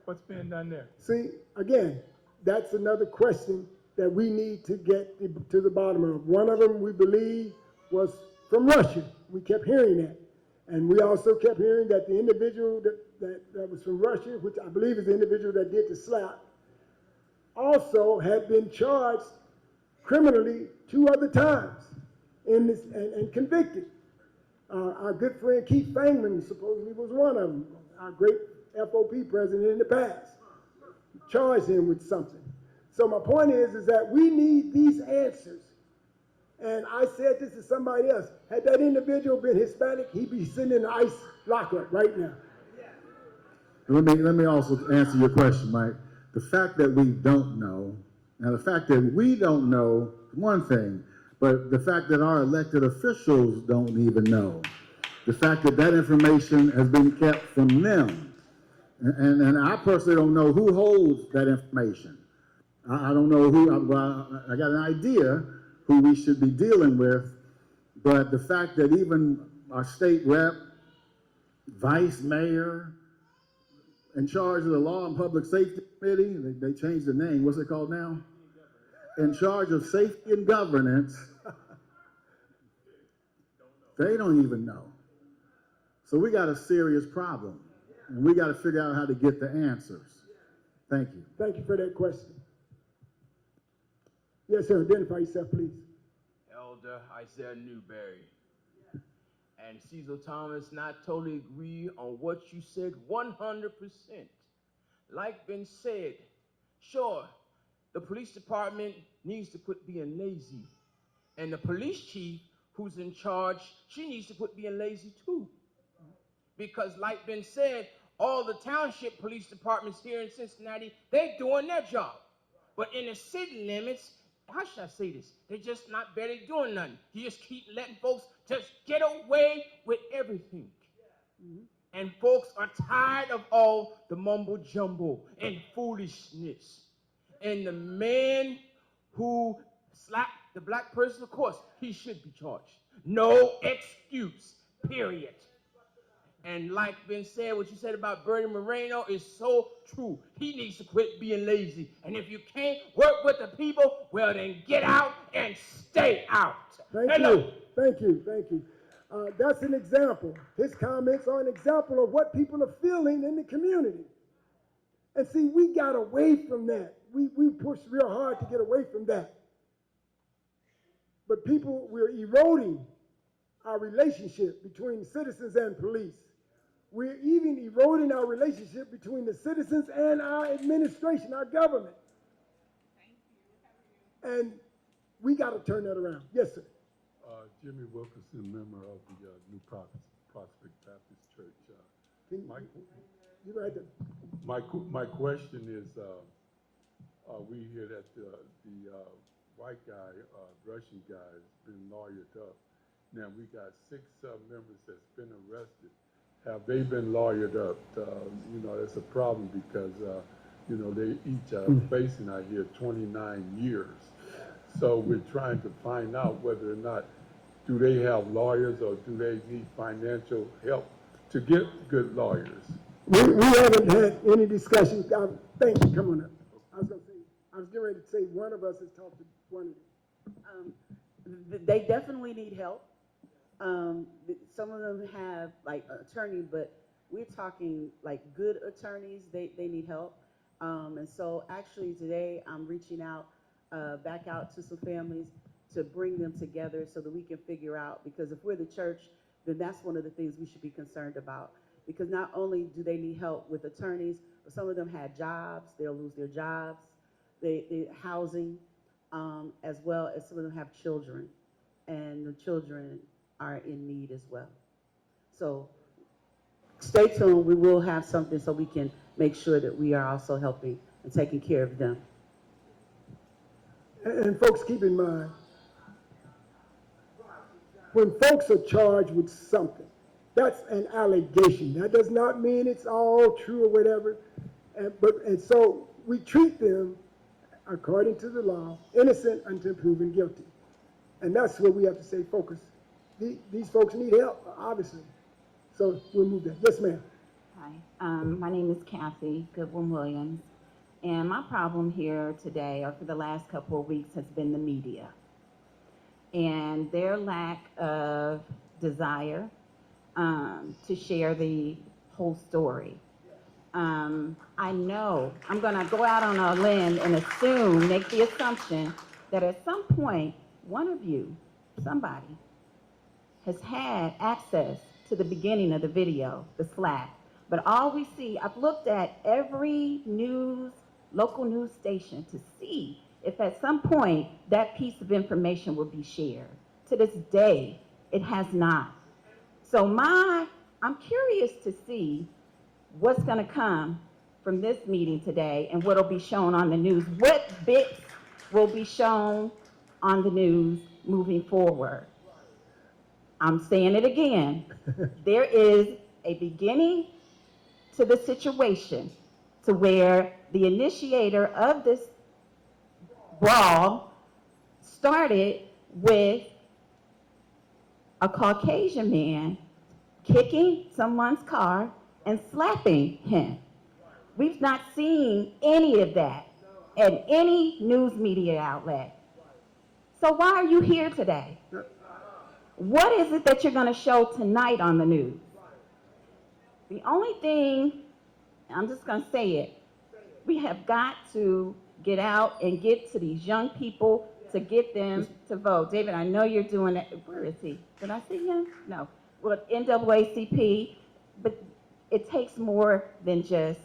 what's being done there? See, again, that's another question that we need to get to the bottom of. One of them we believe was from Russia. We kept hearing that. And we also kept hearing that the individual that was from Russia, which I believe is the individual that did the slap, also had been charged criminally 2 other times in this, and convicted. Our good friend Keith Fangman supposedly was one of them, our great FOP president in the past. Charged him with something. So my point is that we need these answers. And I said this to somebody else. Had that individual been Hispanic, he'd be sitting in the ICE lockup right now. Let me also answer your question, Mike. The fact that we don't know, now the fact that we don't know is one thing, but the fact that our elected officials don't even know, the fact that that information has been kept from them, and I personally don't know who holds that information. I don't know who, I got an idea who we should be dealing with, but the fact that even our state rep, vice mayor, in charge of the Law and Public Safety Committee, they changed the name, what's it called now? In charge of safety and governance, they don't even know. So we got a serious problem, and we got to figure out how to get the answers. Thank you. Thank you for that question. Yes, sir. Identify yourself, please. Elder Isaiah Newberry. And Cecil Thomas, not totally agree on what you said 100%. Like been said, sure, the police department needs to quit being lazy. And the police chief who's in charge, she needs to quit being lazy too. Because like been said, all the township police departments here in Cincinnati, they're doing their job. But in the city limits, how should I say this? They're just not barely doing nothing. You just keep letting folks just get away with everything. And folks are tired of all the mumbo jumbo and foolishness. And the man who slapped the black person, of course, he should be charged. No excuse, period. And like been said, what you said about Bernie Moreno is so true. He needs to quit being lazy. And if you can't work with the people, well, then get out and stay out. Thank you. Thank you. Thank you. That's an example. His comments are an example of what people are feeling in the community. And see, we got away from that. We pushed real hard to get away from that. But people, we're eroding our relationship between citizens and police. We're even eroding our relationship between the citizens and our administration, our government. And we got to turn that around. Yes, sir. Jimmy Wilkerson, member of the New Prospect Baptist Church. My question is, we hear that the white guy, Russian guy, has been lawyered up. Now we got 6 members that's been arrested. Have they been lawyered up? It's a problem because, they each are facing, I hear, 29 years. So we're trying to find out whether or not, do they have lawyers or do they need financial help to get good lawyers? We haven't had any discussion. Thank you. Come on up. I was getting ready to say one of us has talked to one of them. They definitely need help. Some of them have like attorneys, but we're talking like good attorneys. They need help. And so actually today I'm reaching out, back out to some families to bring them together so that we can figure out, because if we're the church, then that's one of the things we should be concerned about. Because not only do they need help with attorneys, but some of them had jobs, they'll lose their jobs, they housing, as well as some of them have children, and the children are in need as well. So stay tuned, we will have something so we can make sure that we are also helping and taking care of them. And folks, keep in mind, when folks are charged with something, that's an allegation. That does not mean it's all true or whatever. And so we treat them according to the law, innocent until proven guilty. And that's where we have to stay focused. These folks need help, obviously. So we'll move that. Yes, ma'am. Hi, my name is Kathy Goodwin-Williams, and my problem here today, or for the last couple of weeks, has been the media and their lack of desire to share the whole story. I know I'm going to go out on a limb and make the assumption that at some point, one of you, somebody, has had access to the beginning of the video, the Slack. But all we see, I've looked at every local news station to see if at some point that piece of information will be shared. To this day, it has not. So I'm curious to see what's going to come from this meeting today and what will be shown on the news. What bits will be shown on the news moving forward? I'm saying it again. There is a beginning to the situation to where the initiator of this brawl started with a Caucasian man kicking someone's car and slapping him. We've not seen any of that at any news media outlet. So why are you here today? What is it that you're going to show tonight on the news? The only thing, I'm just going to say it, we have got to get out and get to these young people to get them to vote. David, I know you're doing it. Where is he? Did I see him? No. Well, NAACP, but it takes more than just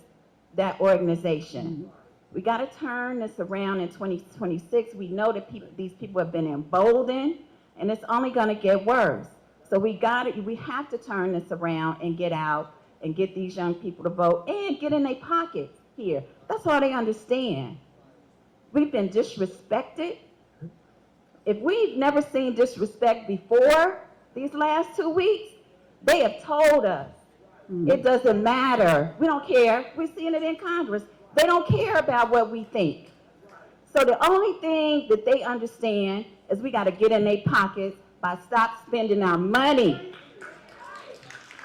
that organization. We got to turn this around in 2026. We know that these people have been emboldened, and it's only going to get worse. So we have to turn this around and get out and get these young people to vote and get in their pockets here. That's all they understand. We've been disrespected. If we've never seen disrespect before these last 2 weeks, they have told us it doesn't matter. We don't care. We're seeing it in Congress. They don't care about what we think. So the only thing that they understand is we got to get in their pockets by stop spending our money.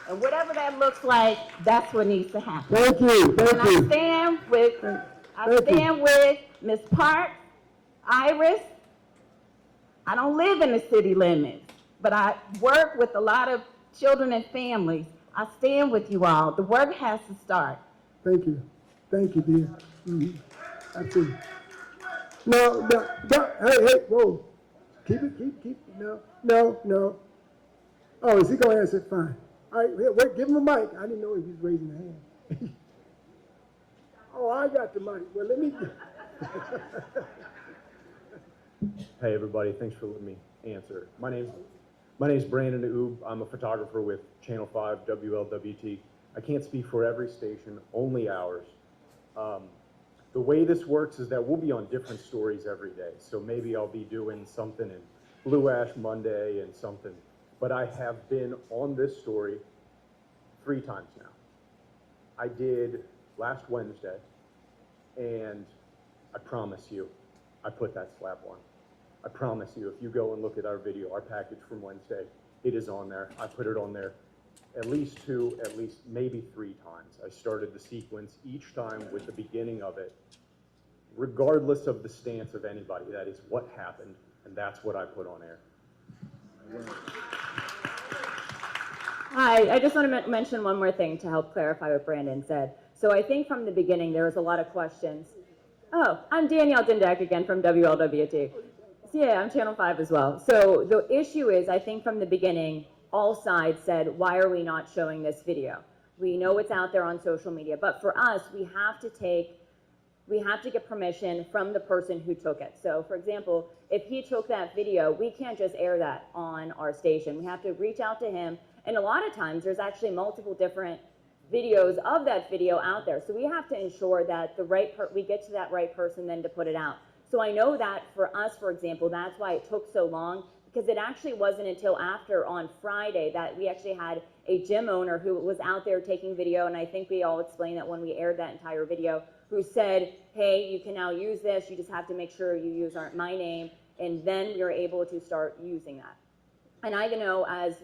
And whatever that looks like, that's what needs to happen. Thank you. And I stand with Ms. Parks, Iris. I don't live in the city limits, but I work with a lot of children and families. I stand with you all. The work has to start. Thank you. Thank you, dear. I see. No, hey, whoa. Keep it. No. Oh, is he going to answer? Fine. All right, wait, give him a mic. I didn't know he was raising a hand. Oh, I got the mic. Well, let me. Hey, everybody. Thanks for letting me answer. My name's Brandon Oob. I'm a photographer with Channel 5 WLWT. I can't speak for every station, only ours. The way this works is that we'll be on different stories every day. So maybe I'll be doing something in Blue Ash Monday and something. But I have been on this story 3 times now. I did last Wednesday, and I promise you, I put that slap on. I promise you, if you go and look at our video, our package from Wednesday, it is on there. I put it on there at least maybe 3 times. I started the sequence each time with the beginning of it, regardless of the stance of anybody. That is what happened, and that's what I put on air. Hi, I just want to mention one more thing to help clarify what Brandon said. So I think from the beginning there was a lot of questions. Oh, I'm Danielle Dindak again from WLWT. So yeah, I'm Channel 5 as well. So the issue is, I think from the beginning, all sides said, why are we not showing this video? We know it's out there on social media, but for us, we have to get permission from the person who took it. So for example, if he took that video, we can't just air that on our station. We have to reach out to him. And a lot of times there's actually multiple different videos of that video out there. So we have to ensure that we get to that right person then to put it out. So I know that for us, for example, that's why it took so long, because it actually wasn't until after on Friday that we actually had a gym owner who was out there taking video. And I think we all explained that when we aired that entire video. who said, hey, you can now use this, you just have to make sure you use my name, and then you're able to start using that. And I know as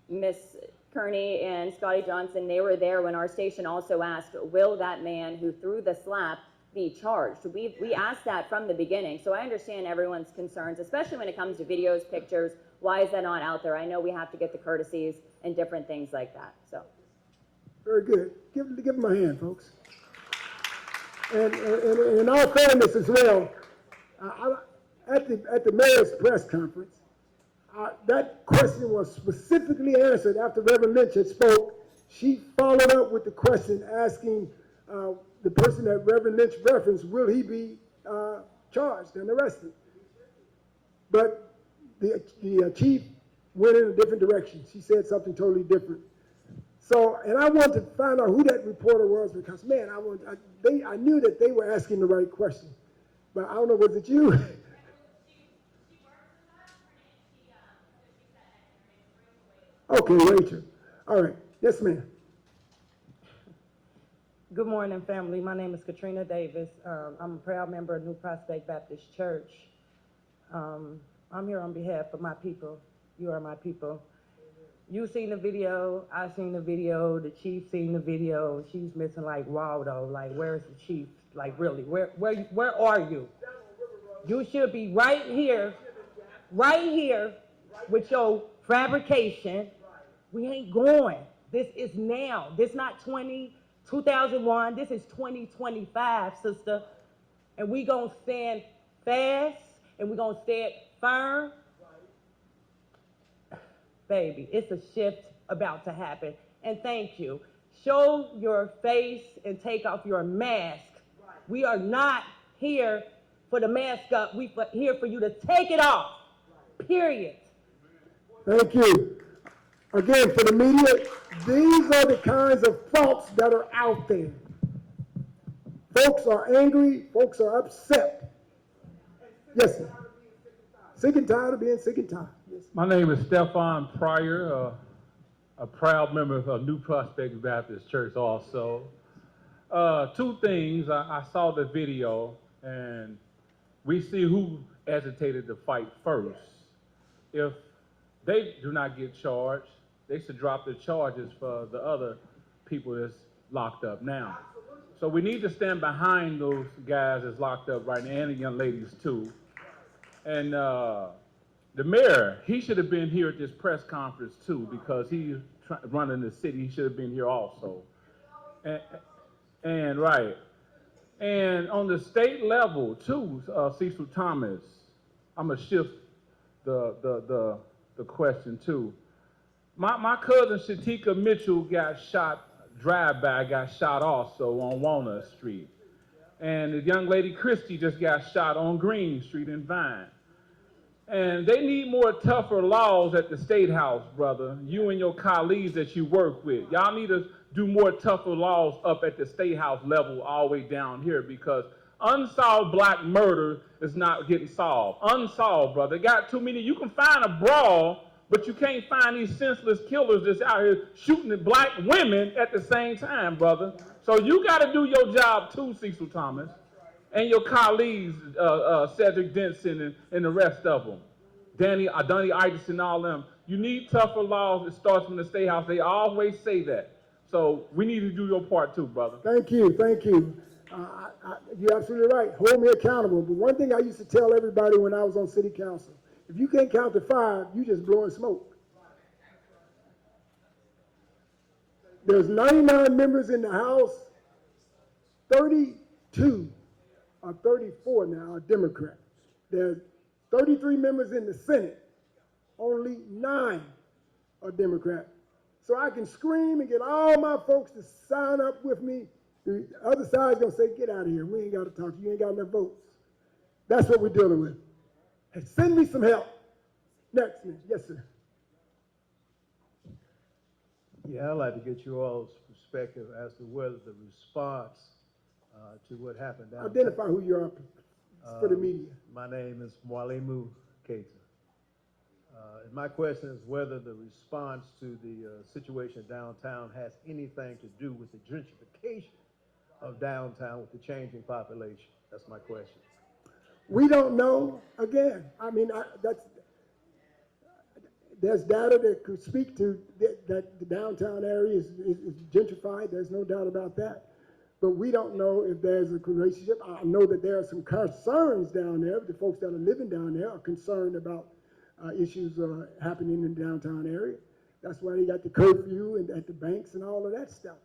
Miss Kearney and Scotty Johnson, they were there when our station also asked, will that man who threw the slap be charged? We asked that from the beginning, so I understand everyone's concerns, especially when it comes to videos, pictures. Why is that not out there? I know we have to get the courtesies and different things like that. So, very good. Give them a hand, folks. And in all fairness as well, at the mayor's press conference, that question was specifically answered after Reverend Lynch had spoke. She followed up with the question asking the person that Reverend Lynch referenced, will he be charged and arrested? But the chief went in a different direction. She said something totally different. So, and I wanted to find out who that reporter was because, man, I knew that they were asking the right question. But I don't know, was it you? Okay, Rachel. All right. Yes, ma'am. Good morning, family. My name is Katrina Davis. I'm a proud member of New Prospect Baptist Church. I'm here on behalf of my people. You are my people. You seen the video, I seen the video, the chief seen the video. She's missing like Waldo. Like, where's the chief? Like, really, where are you? You should be right here with your fabrication. We ain't going. This is now. This not 2001. This is 2025, sister. And we gonna stand fast and we gonna stand firm. Baby, it's a shift about to happen. And thank you. Show your face and take off your mask. We are not here for the mask up. We here for you to take it off. Period. Thank you. Again, for the media, these are the kinds of thoughts that are out there. Folks are angry. Folks are upset. Yes, sir. Sick and tired of being sick and tired. Yes. My name is Stefan Pryor, a proud member of New Prospect Baptist Church also. Two things. I saw the video, and we see who agitated the fight first. If they do not get charged, they should drop the charges for the other people that's locked up now. So we need to stand behind those guys that's locked up right now, and the young ladies too. And the mayor, he should have been here at this press conference too, because he's running the city. He should have been here also. And right. And on the state level too, Cecil Thomas, I'm gonna shift the question too. My cousin Shatika Mitchell got shot, drive-by, got shot also on Walnut Street. And the young lady Christie just got shot on Green Street in Vine. And they need more tougher laws at the State House, brother. You and your colleagues that you work with. Y'all need to do more tougher laws up at the State House level all the way down here, because unsolved black murder is not getting solved. Unsolved, brother. Got too many. You can find a brawl, but you can't find these senseless killers that's out here shooting at black women at the same time, brother. So you got to do your job too, Cecil Thomas, and your colleagues, Cedric Denson and the rest of them. Donnie Iverson, all them. You need tougher laws. It starts from the State House. They always say that. So we need to do your part too, brother. Thank you, thank you. You're absolutely right. Hold me accountable. But one thing I used to tell everybody when I was on city council, if you can't count to 5, you just blowing smoke. There's 99 members in the House, 32 or 34 now are Democrat. There's 33 members in the Senate, only 9 are Democrat. So I can scream and get all my folks to sign up with me. The other side's gonna say, get out of here. We ain't gotta talk to you. You ain't got enough votes. That's what we're dealing with. Hey, send me some help. Next, yes, sir. Yeah, I'd like to get you all's perspective as to whether the response to what happened down Identify who you are for the media. My name is Mwalimu Keita. And my question is whether the response to the situation downtown has anything to do with the gentrification of downtown with the changing population? That's my question. We don't know. Again, I mean, there's data that could speak to that the downtown area is gentrified. There's no doubt about that. But we don't know if there's a relationship. I know that there are some concerns down there. The folks that are living down there are concerned about issues happening in the downtown area. That's why they got the curfew and at the banks and all of that stuff.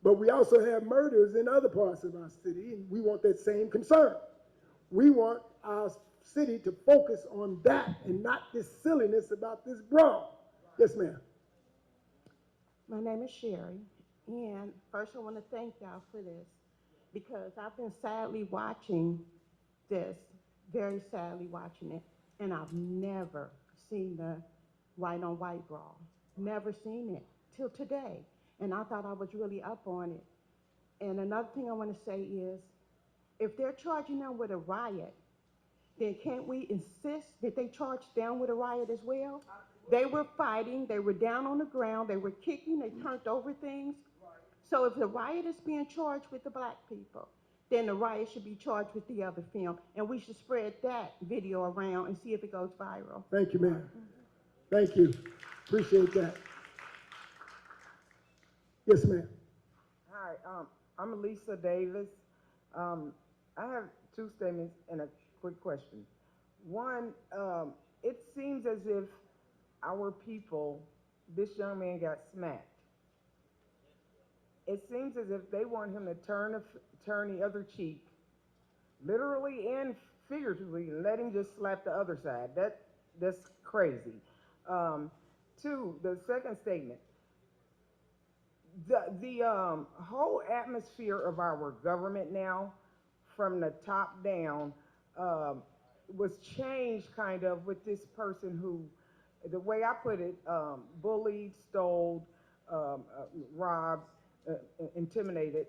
But we also have murders in other parts of our city, and we want that same concern. We want our city to focus on that and not this silliness about this brawl. Yes, ma'am. My name is Sherry, and first I want to thank y'all for this because I've been sadly watching this, very sadly watching it, and I've never seen the white on white brawl. Never seen it till today, and I thought I was really up on it. And another thing I want to say is, if they're charging them with a riot, then can't we insist that they charge them with a riot as well? They were fighting, they were down on the ground, they were kicking, they turned over things. So if the riot is being charged with the black people, then the riot should be charged with the other film. And we should spread that video around and see if it goes viral. Thank you, ma'am. Thank you. Appreciate that. Yes, ma'am. Hi, I'm Lisa Davis. I have two statements and a quick question. One, it seems as if our people, this young man got smacked. It seems as if they want him to turn the other cheek, literally and figuratively, and let him just slap the other side. That's crazy. Two, the second statement. The whole atmosphere of our government now, from the top down, was changed kind of with this person who, the way I put it, bullied, stole, robbed, intimidated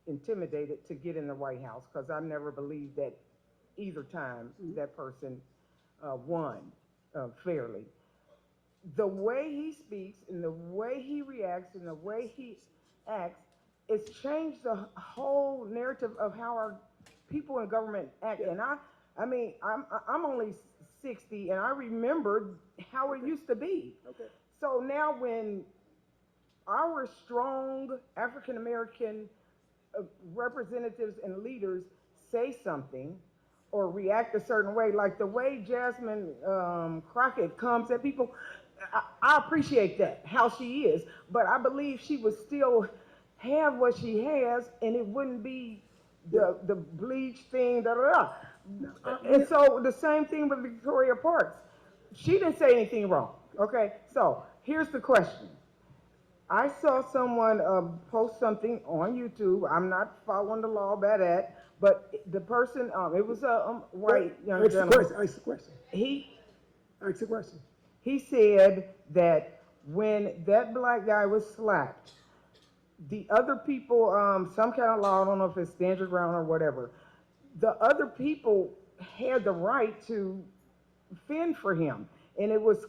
to get in the White House, because I never believed that either time that person won fairly. The way he speaks and the way he reacts and the way he acts, it's changed the whole narrative of how our people in government act. And I mean, I'm only 60, and I remembered how it used to be. Okay. So now when our strong African American representatives and leaders say something or react a certain way, like the way Jasmine Crockett comes at people, I appreciate that, how she is, but I believe she would still have what she has, and it wouldn't be the bleach thing, da da da. And so the same thing with Victoria Parks. She didn't say anything wrong, okay? So here's the question. I saw someone post something on YouTube. I'm not following the law by that, but the person, it was a white young gentleman. Ask the question. Ask the question. He said that when that black guy was slapped, the other people, some kind of law, I don't know if it's stand your ground or whatever, the other people had the right to fend for him. And it was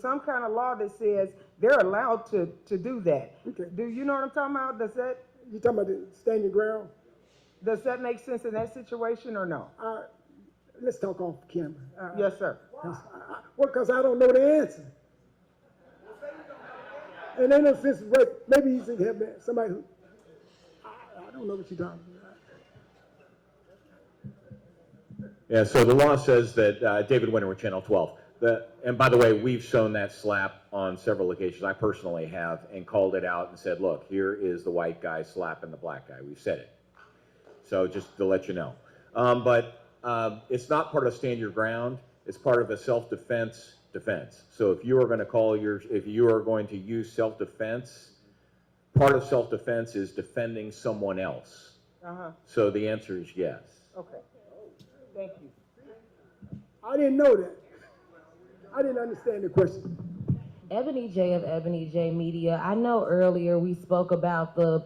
some kind of law that says they're allowed to do that. Okay. Do you know what I'm talking about? Does that? You talking about the stand your ground? Does that make sense in that situation or no? Let's talk off camera. Yes, sir. Well, because I don't know the answer. And then no sense, maybe you should have somebody who, I don't know what you're talking about. Yeah, so the law says that, David Winter with Channel 12, and by the way, we've shown that slap on several occasions. I personally have, and called it out and said, look, here is the white guy slapping the black guy. We've said it. So just to let you know. But it's not part of stand your ground. It's part of a self-defense defense. So if you are going to if you are going to use self-defense, part of self-defense is defending someone else. So the answer is yes. Okay. Thank you. I didn't know that. I didn't understand the question. Ebony J of Ebony J Media. I know earlier we spoke about the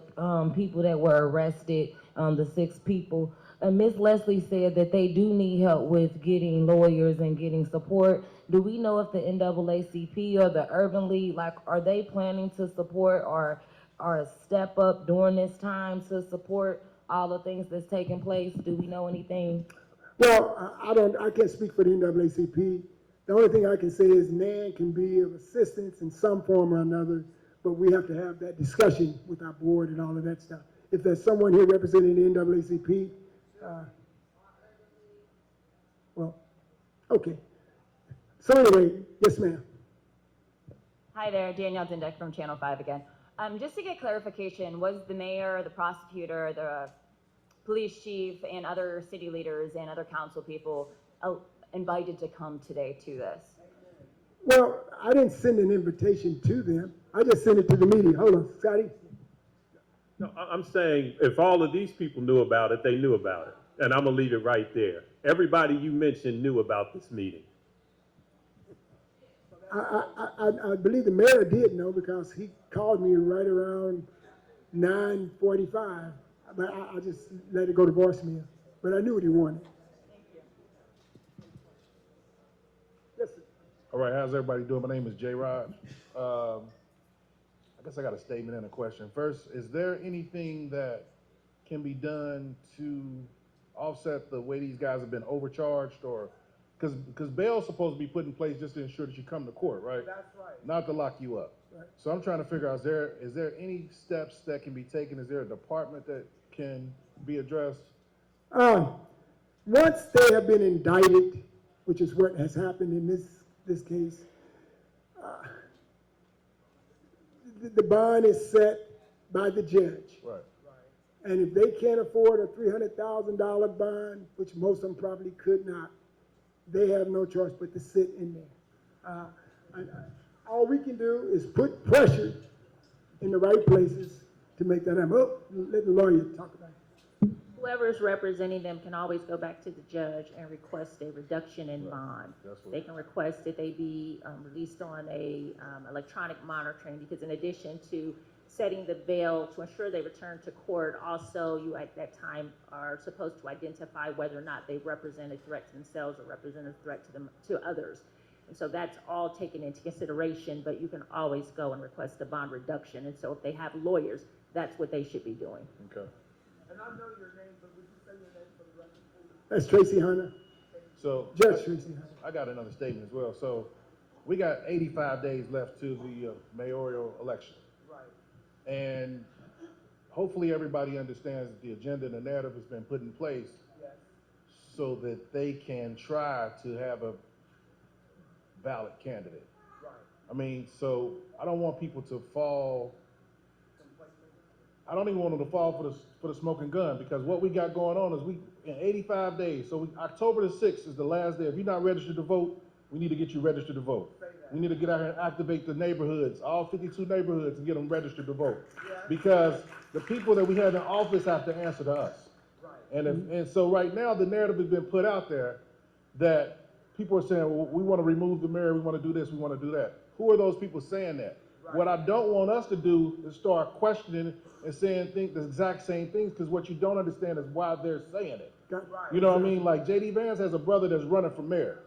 people that were arrested, the 6 people. Ms. Leslie said that they do need help with getting lawyers and getting support. Do we know if the NAACP or the Urban League, are they planning to support or step up during this time to support all the things that's taking place? Do we know anything? Well, I can't speak for the NAACP. The only thing I can say is NAN can be of assistance in some form or another, but we have to have that discussion with our board and all of that stuff. If there's someone here representing the NAACP, well, okay. So anyway, yes, ma'am. Hi there, Danielle Dindek from Channel 5 again. Just to get clarification, was the mayor, the prosecutor, the police chief, and other city leaders and other council people invited to come today to this? Well, I didn't send an invitation to them. I just sent it to the media. Hold on, Scotty. No, I'm saying if all of these people knew about it, they knew about it. And I'm going to leave it right there. Everybody you mentioned knew about this meeting. I believe the mayor did know because he called me right around 9:45. But I just let it go to voicemail. But I knew what he wanted. Yes, sir. All right, how's everybody doing? My name is Jay Rod. I guess I got a statement and a question. First, is there anything that can be done to offset the way these guys have been overcharged, or because bail's supposed to be put in place just to ensure that you come to court, right? That's right. Not to lock you up. Right. So I'm trying to figure out, is there any steps that can be taken? Is there a department that can be addressed? Once they have been indicted, which is what has happened in this case, the bond is set by the judge. Right. And if they can't afford a $300,000 bond, which most of them probably could not, they have no choice but to sit in there. All we can do is put pressure in the right places to make that happen. Oh, let the lawyer talk about it. Whoever is representing them can always go back to the judge and request a reduction in bond. They can request that they be released on a electronic monitoring, because in addition to setting the bail to ensure they return to court, also you at that time are supposed to identify whether or not they represent a threat to themselves or represent a threat to others. And so that's all taken into consideration, but you can always go and request a bond reduction. And so if they have lawyers, that's what they should be doing. Okay. And I know your name, but would you say your name for the record? That's Tracy Hunter. So Judge Tracy Hunter. I got another statement as well. So we got 85 days left to the mayoral election. Right. And hopefully everybody understands that the agenda and the narrative has been put in place, yes, so that they can try to have a valid candidate. Right. I mean, so I don't want people to fall. I don't even want them to fall for the smoking gun, because what we got going on is in 85 days. So October the 6th is the last day. If you're not registered to vote, we need to get you registered to vote. We need to get out here and activate the neighborhoods, all 52 neighborhoods, and get them registered to vote. Because the people that we have in office have to answer to us. Right. And so right now the narrative has been put out there that people are saying, well, we want to remove the mayor, we want to do this, we want to do that. Who are those people saying that? Right. What I don't want us to do is start questioning and saying the exact same things, because what you don't understand is why they're saying it. Right. You know what I mean? Like J.D. Vance has a brother that's running for mayor.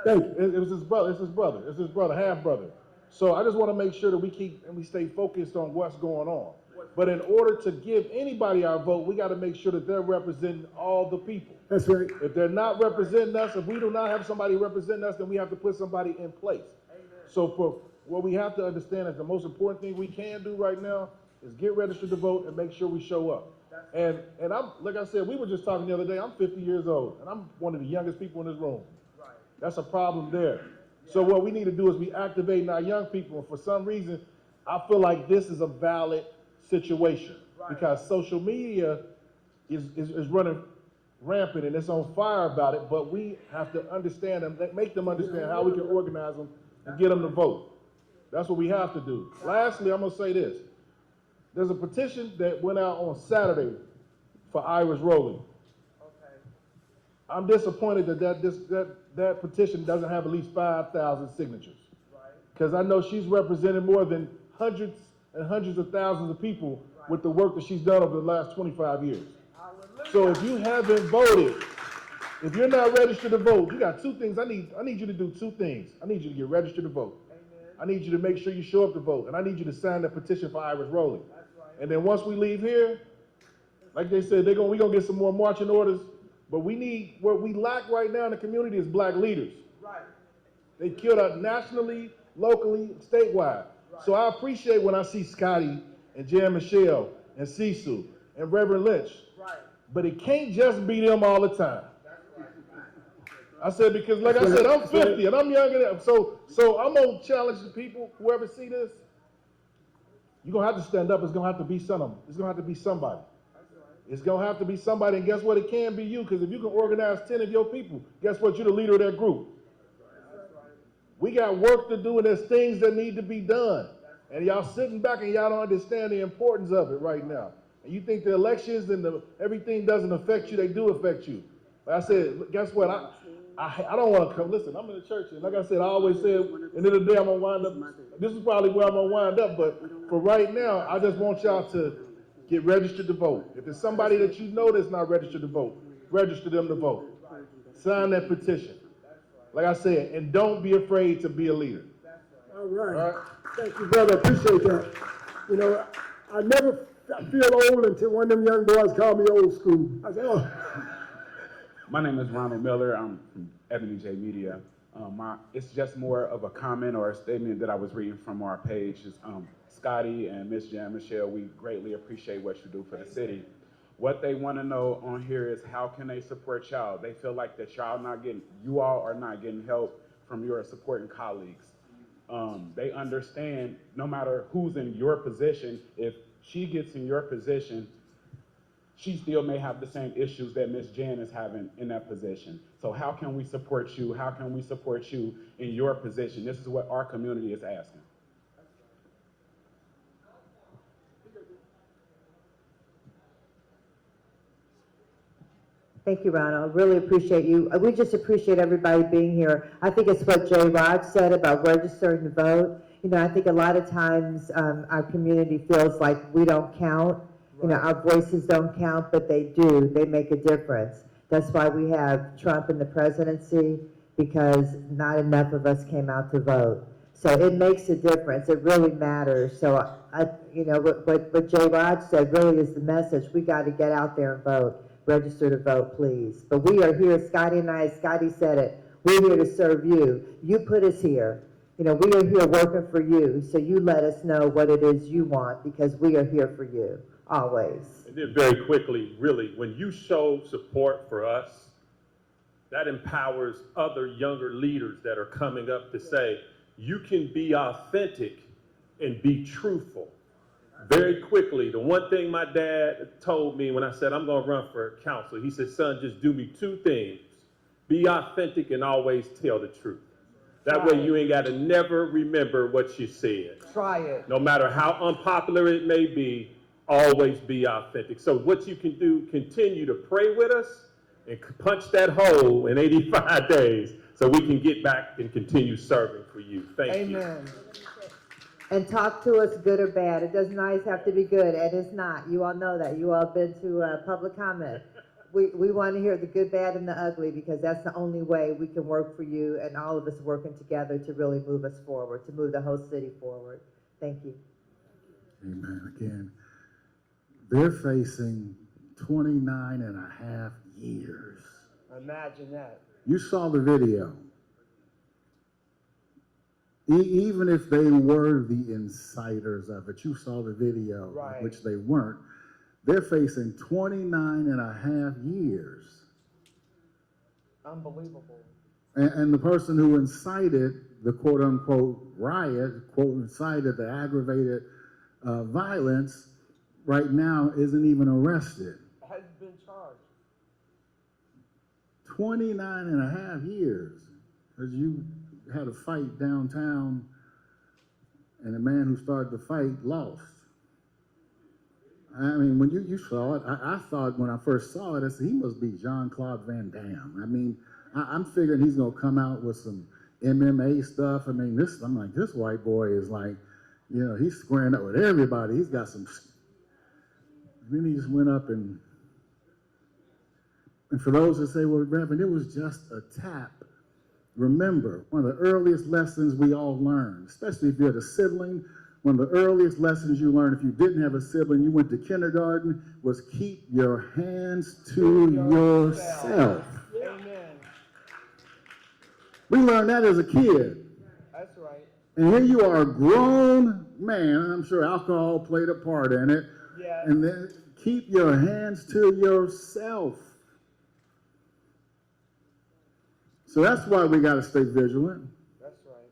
Thank you. It was his brother. It's his brother. It's his brother, half brother. So I just want to make sure that we stay focused on what's going on. But in order to give anybody our vote, we got to make sure that they're representing all the people. That's right. If they're not representing us, if we do not have somebody representing us, then we have to put somebody in place. Amen. So for what we have to understand is the most important thing we can do right now is get registered to vote and make sure we show up. And I'm, like I said, we were just talking the other day, I'm 50 years old, and I'm one of the youngest people in this room. Right. That's a problem there. Yeah. So what we need to do is be activating our young people, and for some reason, I feel like this is a valid situation, right, because social media is running rampant and it's on fire about it, but we have to understand them, make them understand how we can organize them and get them to vote. That's what we have to do. Lastly, I'm going to say this. There's a petition that went out on Saturday for Iris Rowley. Okay. I'm disappointed that petition doesn't have at least 5,000 signatures. Right. Because I know she's represented more than hundreds and hundreds of thousands of people, right, with the work that she's done over the last 25 years. Hallelujah. So if you haven't voted, if you're not registered to vote, you got two things. I need you to do two things. I need you to get registered to vote. Amen. I need you to make sure you show up to vote, and I need you to sign the petition for Iris Rowley. And then once we leave here, Like they said, we gonna get some more marching orders, but what we lack right now in the community is black leaders. Right. They killed us nationally, locally, statewide. Right. So I appreciate when I see Scotty and Jan Michelle and Cecil and Reverend Lynch. Right. But it can't just be them all the time. I said, because like I said, I'm 50 and I'm younger than, so I'm gonna challenge the people, whoever see this, you're gonna have to stand up. It's gonna have to be somebody. It's gonna have to be somebody. It's gonna have to be somebody, and guess what? It can be you, because if you can organize 10 of your people, guess what? You're the leader of that group. We got work to do, and there's things that need to be done. And y'all sitting back and y'all don't understand the importance of it right now. And you think the elections and everything doesn't affect you, they do affect you. But I said, guess what? I don't want to come. Listen, I'm in the church, and like I said, I always said, end of the day, I'm going to wind up. This is probably where I'm going to wind up, but for right now, I just want y'all to get registered to vote. If there's somebody that you know that's not registered to vote, register them to vote. Sign that petition. Like I said, and don't be afraid to be a leader. All right. Thank you, brother. Appreciate that. You know, I never feel old until one of them young boys call me old school. I say, oh. My name is Ronald Miller. I'm from Ebony J Media. It's just more of a comment or a statement that I was reading from our page. Scotty and Miss Jan Michelle, we greatly appreciate what you do for the city. What they want to know on here is how can they support y'all? They feel like that you all are not getting help from your supporting colleagues. They understand no matter who's in your position, if she gets in your position, she still may have the same issues that Miss Jan is having in that position. So how can we support you? How can we support you in your position? This is what our community is asking. Thank you, Ronald. Really appreciate you. We just appreciate everybody being here. I think it's what Jay Rod said about registering to vote. You know, I think a lot of times our community feels like we don't count. You know, our voices don't count, but they do. They make a difference. That's why we have Trump in the presidency, because not enough of us came out to vote. So it makes a difference. It really matters. So, you know, what Jay Rod said really is the message. We got to get out there and vote. Register to vote, please. But we are here, Scotty and I, Scotty said it, we're here to serve you. You put us here. You know, we are here working for you, so you let us know what it is you want, because we are here for you, always. And then very quickly, really, when you show support for us, that empowers other younger leaders that are coming up to say, you can be authentic and be truthful. Very quickly, the one thing my dad told me when I said I'm going to run for council, he said, son, just do me two things. Be authentic and always tell the truth. That way you ain't got to never remember what you said. Try it. No matter how unpopular it may be, always be authentic. So what you can do, continue to pray with us and punch that hole in 85 days so we can get back and continue serving for you. Thank you. Amen. And talk to us, good or bad. It doesn't always have to be good, and it's not. You all know that. You all have been to public comment. We want to hear the good, bad, and the ugly, because that's the only way we can work for you and all of us working together to really move us forward, to move the whole city forward. Thank you. Amen. Again, they're facing 29 and a half years. Imagine that. You saw the video. Even if they were the inciters of it, you saw the video, right, which they weren't. They're facing 29 and a half years. Unbelievable. And the person who incited the quote-unquote riot, incited the aggravated violence, right now isn't even arrested. Has been charged. 29 and a half years, because you had a fight downtown, and the man who started the fight lost. I mean, when you saw it, I thought when I first saw it, I said, he must be Jean-Claude Van Damme. I mean, I'm figuring he's going to come out with some MMA stuff. I mean, I'm like, this white boy is like, you know, he's squaring up with everybody. He's got some, and then he just went up and for those that say, well, Reverend, it was just a tap. Remember, one of the earliest lessons we all learn, especially if you're the sibling one of the earliest lessons you learned if you didn't have a sibling, you went to kindergarten, was keep your hands to yourself. Amen. We learned that as a kid. That's right. And here you are, a grown man, and I'm sure alcohol played a part in it. Yeah. And then keep your hands to yourself. So that's why we got to stay vigilant. That's right.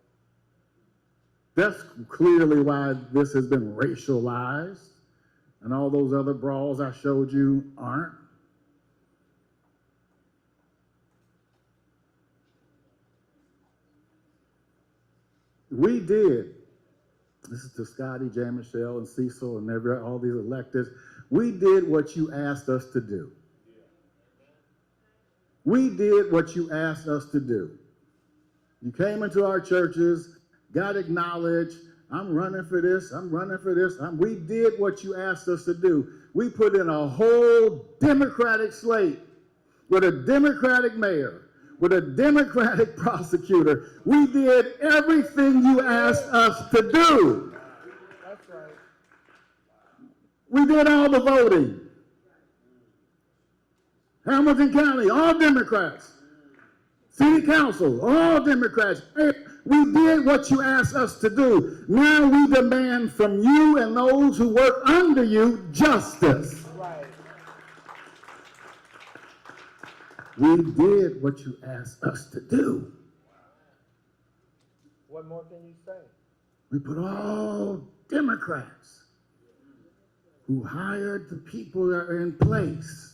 That's clearly why this has been racialized, and all those other brawls I showed you aren't. We did. This is to Scotty, J. Michelle, and Cecil, and all these electeds. We did what you asked us to do. We did what you asked us to do. You came into our churches, got acknowledged. I'm running for this. I'm running for this. We did what you asked us to do. We put in a whole Democratic slate with a Democratic mayor, with a Democratic prosecutor. We did everything you asked us to do. That's right. We did all the voting. Hamilton County, all Democrats. City Council, all Democrats. We did what you asked us to do. Now we demand from you and those who work under you justice. Right. We did what you asked us to do. What more can you say? We put all Democrats who hired the people that are in place.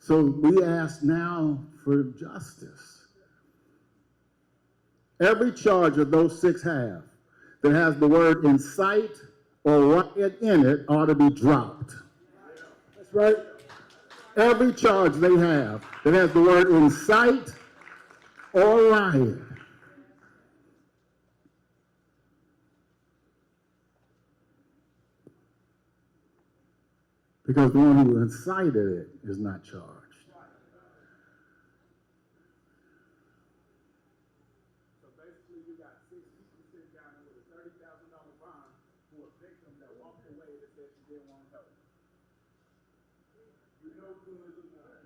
So we ask now for justice. Every charge of those 6 have that has the word incite or riot in it ought to be dropped. That's right. Every charge they have that has the word incite or riot. Because the one who incited it is not charged. So basically, you got 6 people sitting down there with a $30,000 bond who are victims that walked away that said she didn't want help. You know good enough.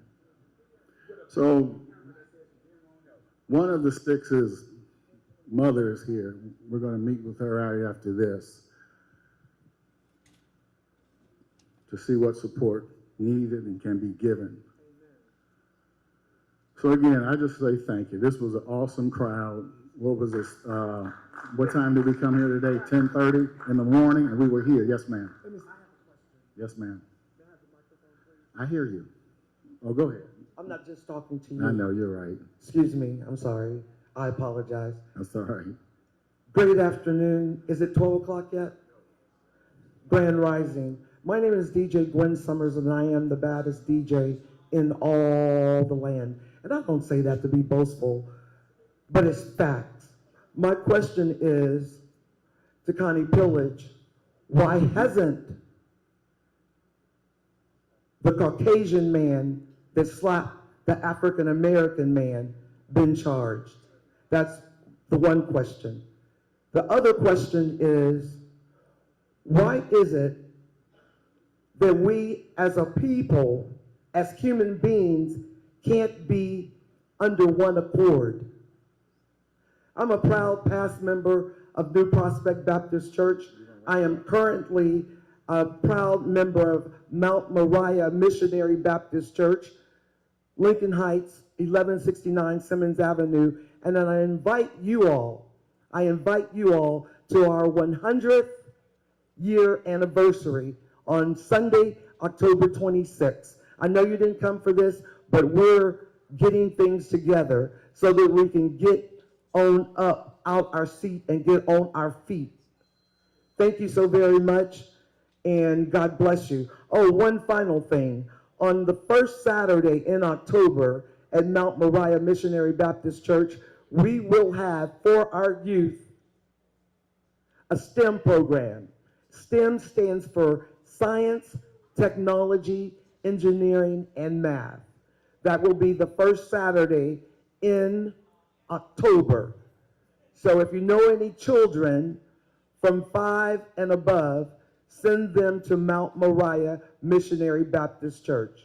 So one of the Styx's mothers here, we're going to meet with her right after this to see what support needed and can be given. So again, I just say thank you. This was an awesome crowd. What was this? What time did we come here today? 10:30 in the morning, and we were here. Yes, ma'am. Yes, ma'am. I hear you. Oh, go ahead. I'm not just talking to you. I know, you're right. Excuse me, I'm sorry. I apologize. That's all right. Great afternoon. Is it 12 o'clock yet? Grand Rising. My name is DJ Gwen Summers, and I am the baddest DJ in all the land. And I don't say that to be boastful, but it's facts. My question is to Connie Pillage, why hasn't the Caucasian man that slapped the African American man been charged? That's the one question. The other question is, why is it that we as a people, as human beings, can't be under one accord? I'm a proud past member of New Prospect Baptist Church. I am currently a proud member of Mount Moriah Missionary Baptist Church, Lincoln Heights, 1169 Simmons Avenue, and then I invite you all to our 100th year anniversary on Sunday, October 26th. I know you didn't come for this, but we're getting things together so that we can get on up out our seat and get on our feet. Thank you so very much, and God bless you. Oh, one final thing. On the first Saturday in October at Mount Moriah Missionary Baptist Church, we will have for our youth a STEM program. STEM stands for science, technology, engineering, and math. That will be the first Saturday in October. So if you know any children from 5 and above, send them to Mount Moriah Missionary Baptist Church.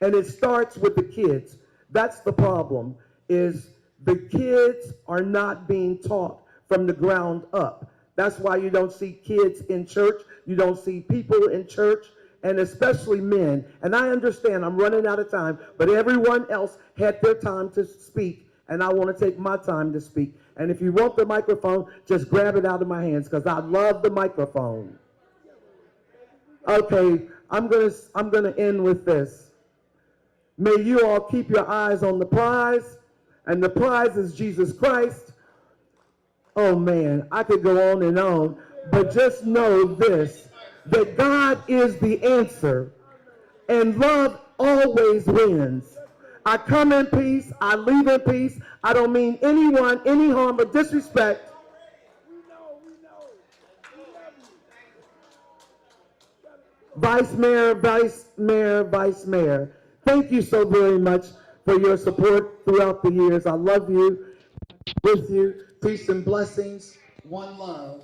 And it starts with the kids. That's the problem, is the kids are not being taught from the ground up. That's why you don't see kids in church. You don't see people in church, and especially men. And I understand I'm running out of time, but everyone else had their time to speak, and I want to take my time to speak. And if you want the microphone, just grab it out of my hands, because I love the microphone. Okay, I'm gonna end with this. May you all keep your eyes on the prize, and the prize is Jesus Christ. Oh man, I could go on, but just know this, that God is the answer, and love always wins. I come in peace, I leave in peace. I don't mean anyone any harm or disrespect. Vice Mayor, Vice Mayor, Vice Mayor, thank you so very much for your support throughout the years. I love you, with you. Peace and blessings. One love.